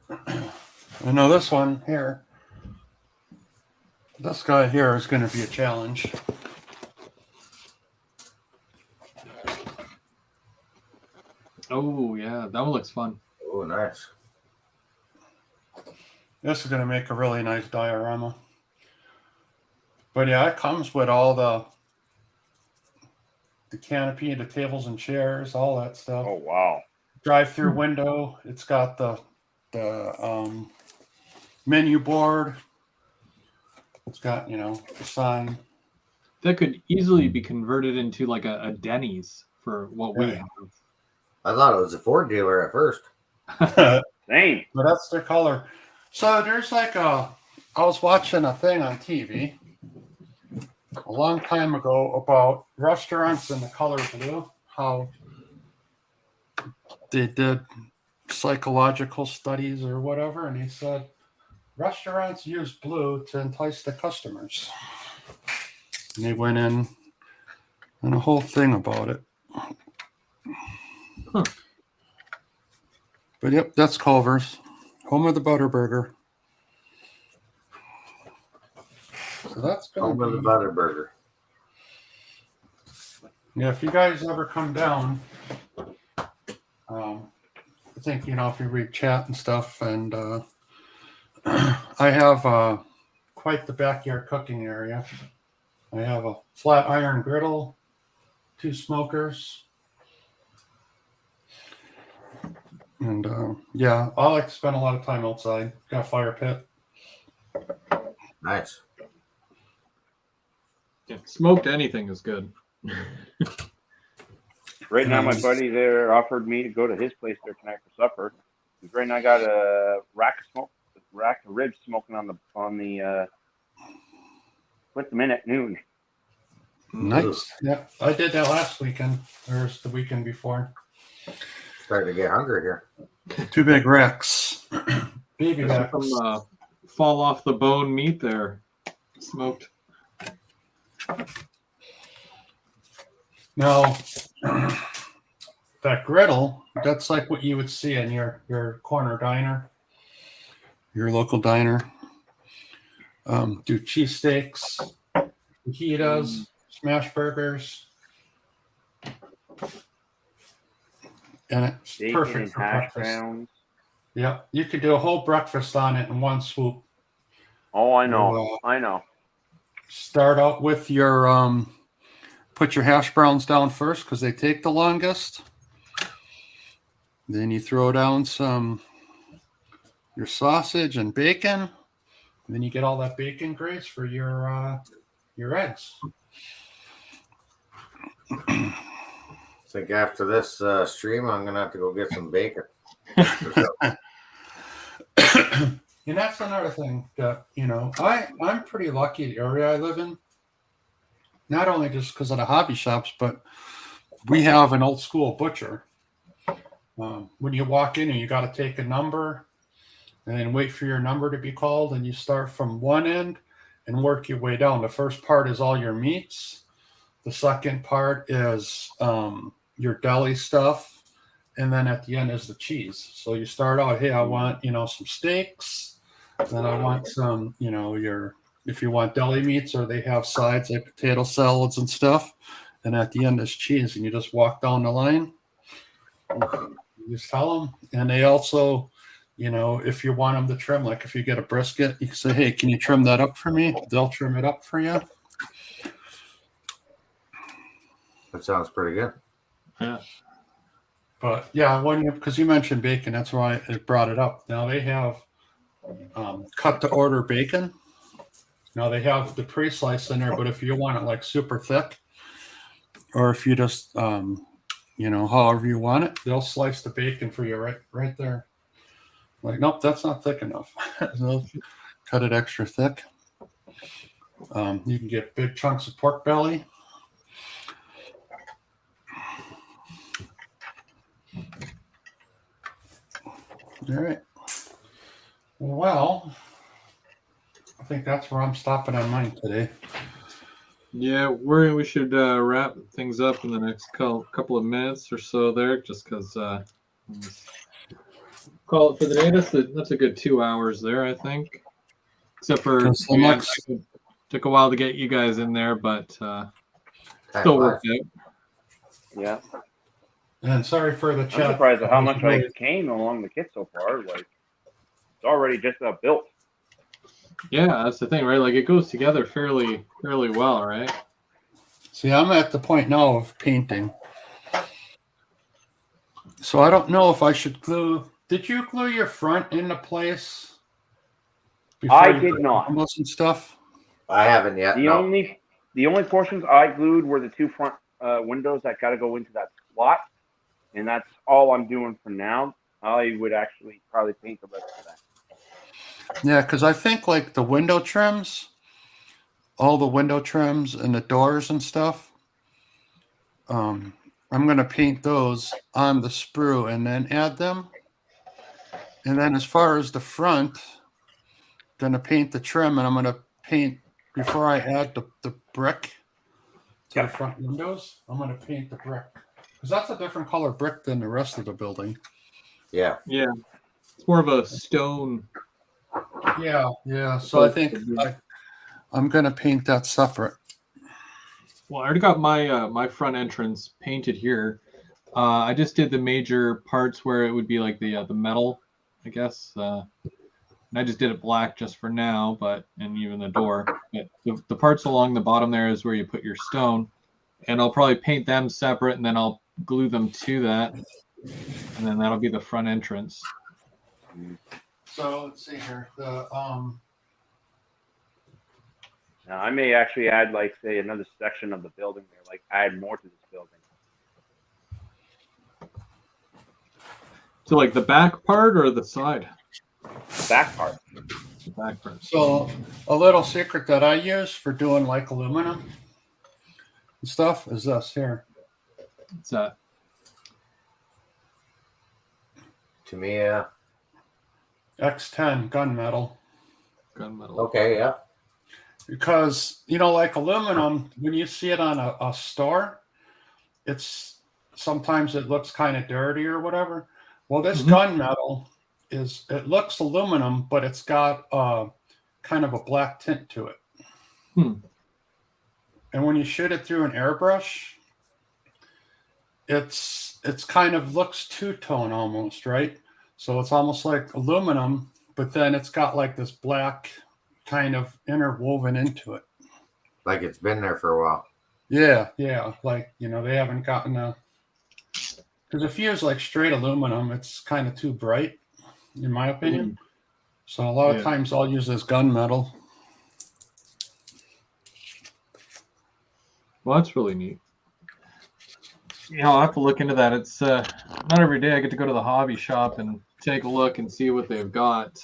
I know this one here. This guy here is going to be a challenge. Oh, yeah. That one looks fun. Oh, nice. This is going to make a really nice diorama. But yeah, it comes with all the canopy, the tables and chairs, all that stuff. Oh, wow. Drive-through window. It's got the menu board. It's got, the sign. That could easily be converted into like a Denny's for what we have. I thought it was a Ford dealer at first. Same. But that's their color. So there's I was watching a thing on TV a long time ago about restaurants in the color blue, how they did psychological studies or whatever, and he said restaurants use blue to entice the customers. And they went in on a whole thing about it. Huh. But yep, that's Culver's, home of the Butterburger. So that's going to be the Butterburger. Yeah, if you guys ever come down, I think, if you read chat and stuff, and I have quite the backyard cooking area. I have a flat iron griddle, 2 smokers, and yeah, I like to spend a lot of time outside. Got a fire pit. Nice. Yeah, smoked anything is good. Right now, my buddy there offered me to go to his place there tonight for supper. Right now, I got a rack of ribs smoking on the put them in at noon. Nice. Yeah, I did that last weekend. Or the weekend before. Starting to get hungry here. 2 big racks. Baby There's racks. some fall off the bone meat there, smoked. Now, that griddle, that's like what you would see in your corner diner, your local diner. Do cheesesteaks, fajitas, smash burgers. And it's Bacon perfect and for hash breakfast. browns. Yeah, you could do a whole breakfast on it in one swoop. Oh, I know. You, I know. start out with your put your hash browns down first because they take the longest. Then you throw down your sausage and bacon. And then you get all that bacon grease for your eggs. I think after this stream, I'm gonna have to go get some bacon. And that's another thing that, I'm pretty lucky the area I live in. Not only just because of the hobby shops, but we have an old school butcher. When you walk in and you got to take a number and then wait for your number to be called, and you start from one end and work your way down. The first part is all your meats. The second part is your deli stuff. And then at the end is the cheese. So you start out, hey, I want, some steaks. Then I want some, if you want deli meats, or they have sides like potato salads and stuff. And at the end is cheese. And you just walk down the line. You just tell them. And they also, if you want them to trim, like if you get a brisket, you can say, hey, can you trim that up for me? They'll trim it up for you. That sounds pretty good. Yeah. But yeah, because you mentioned bacon, that's why I brought it up. Now they have cut to order bacon. Now they have the pre-slice in there, but if you want it like super thick, or if you just however you want it, they'll slice the bacon for you right there. Like, nope, that's not thick enough. They'll cut it extra thick. You can get big chunks of pork belly. All right. Well, I think that's where I'm stopping on mine today. Yeah, we should wrap things up in the next couple of minutes or so there, just because call it for the day. That's a good 2 hours there, I think. Except for took a while to get you guys in there, but still worked out. Yeah. And sorry for the chat. I'm surprised at how much I came along the kit so far. Like, it's already just built. Yeah, that's the thing, right? Like, it goes together fairly well, right? See, I'm at the point now of painting. So I don't know if I should glue. Did you glue your front into place? I did not. And stuff. I haven't yet. The only portions I glued were the two front windows that got to go into that slot, and that's all I'm doing for now. I would actually probably paint the rest of that. Yeah, because I think like the window trims, all the window trims and the doors and stuff, I'm going to paint those on the sprue and then add them. And then as far as the front, going to paint the trim, and I'm going to paint, before I add the brick to the front windows, I'm going to paint the brick. Because that's a different color brick than the rest of the building. Yeah. Yeah. It's more of a stone. Yeah. So I think I'm going to paint that separate. Well, I already got my front entrance painted here. I just did the major parts where it would be like the metal, I guess. And I just did it black just for now, and even the door. But the parts along the bottom there is where you put your stone, and I'll probably paint them separate, and then I'll glue them to that, and then that'll be the front entrance. So let's see here. Now, I may actually add, like, say, another section of the building there, like add more to this building. So, like the back part or the side? The back part. The back part. So a little secret that I use for doing like aluminum and stuff is this here. What's that? To me, X10 gunmetal. Gunmetal. Okay, yeah. Because, like aluminum, when you see it on a store, sometimes it looks kind of dirty or whatever. Well, this gunmetal it looks aluminum, but it's got kind of a black tint to it. And when you shoot it through an airbrush, it's kind of looks two-tone almost, right? So it's almost like aluminum, but then it's got like this black kind of interwoven into it. Like it's been there for a while. Yeah. Like, they haven't gotten because if you use like straight aluminum, it's kind of too bright, in my opinion. So a lot of times I'll use this gunmetal. Well, that's really neat. I'll have to look into that. It's not every day I get to go to the hobby shop and take a look and see what they've got.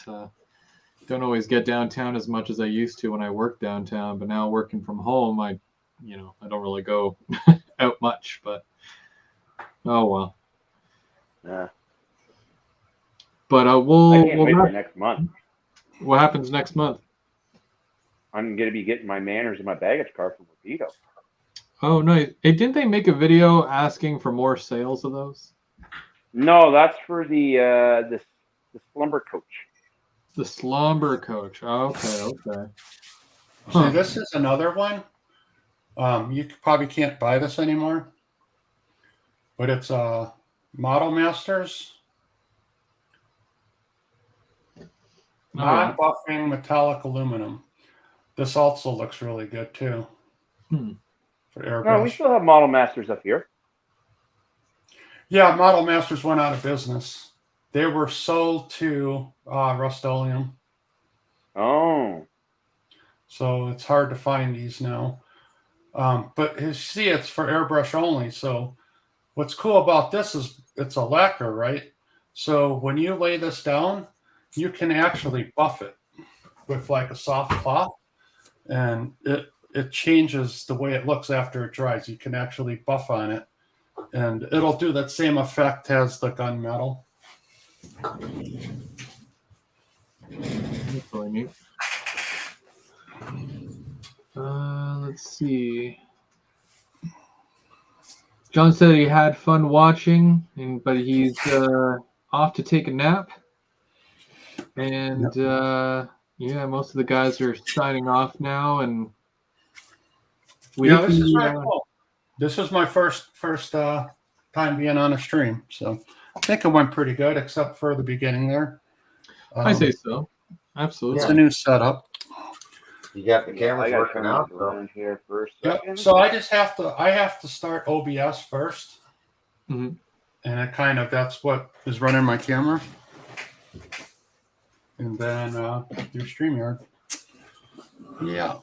Don't always get downtown as much as I used to when I worked downtown, but now working from home, I don't really go out much. But oh well. Yeah. But I we'll can't wait for next month. What happens next month? I'm going to be getting my manners and my baggage car from Rapido. Oh, nice. Hey, didn't they make a video asking for more sales of those? No, that's for the slumber coach. The slumber coach. Okay. See, this is another one. You probably can't buy this anymore, but it's Model Masters. Non-buffing metallic aluminum. This also looks really good too. For airbrush. No, we still have Model Masters up here. Yeah, Model Masters went out of business. They were sold to Rust-Oleum. Oh. So it's hard to find these now. But you see, it's for airbrush only. So what's cool about this is it's a lacquer, right? So when you lay this down, you can actually buff it with like a soft cloth, and it changes the way it looks after it dries. You can actually buff on it, and it'll do that same effect as the gunmetal. That's really neat. Let's see. John said he had fun watching, but he's off to take a nap. And most of the guys are signing off now. And this is very cool. This is my first time being on a stream, so I think it went pretty good, except for the beginning there. I say so. Absolutely. It's a new setup. You got the cameras working out. Here for a Yep. second. So I have to start OBS first, Mm-hmm. and that's what is running my camera, and then do StreamYard. Yeah.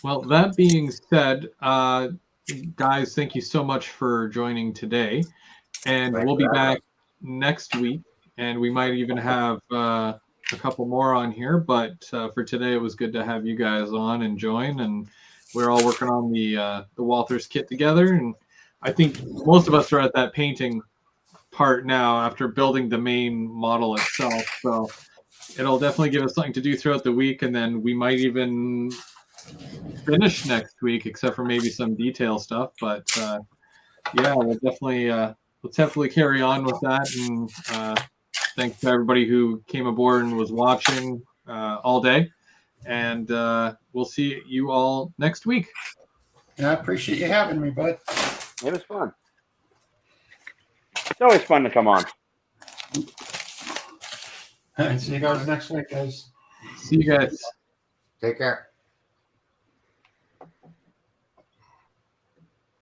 Well, that being said, guys, thank you so much for joining today, and we'll be back next week, and we might even have a couple more on here, but for today it was good to have you guys on and join, and we're all working on the Walthers kit together, and I think most of us are at that painting part now after building the main model itself, so it'll definitely give us something to do throughout the week, and then we might even finish next week, except for maybe some detail stuff, but we'll definitely carry on with that, and thanks to everybody who came aboard and was watching all day. And we'll see you all next week. Yeah, I appreciate you having me, bud. It was fun. It's always fun to come on. See you guys next week, guys. See you guys. Take care.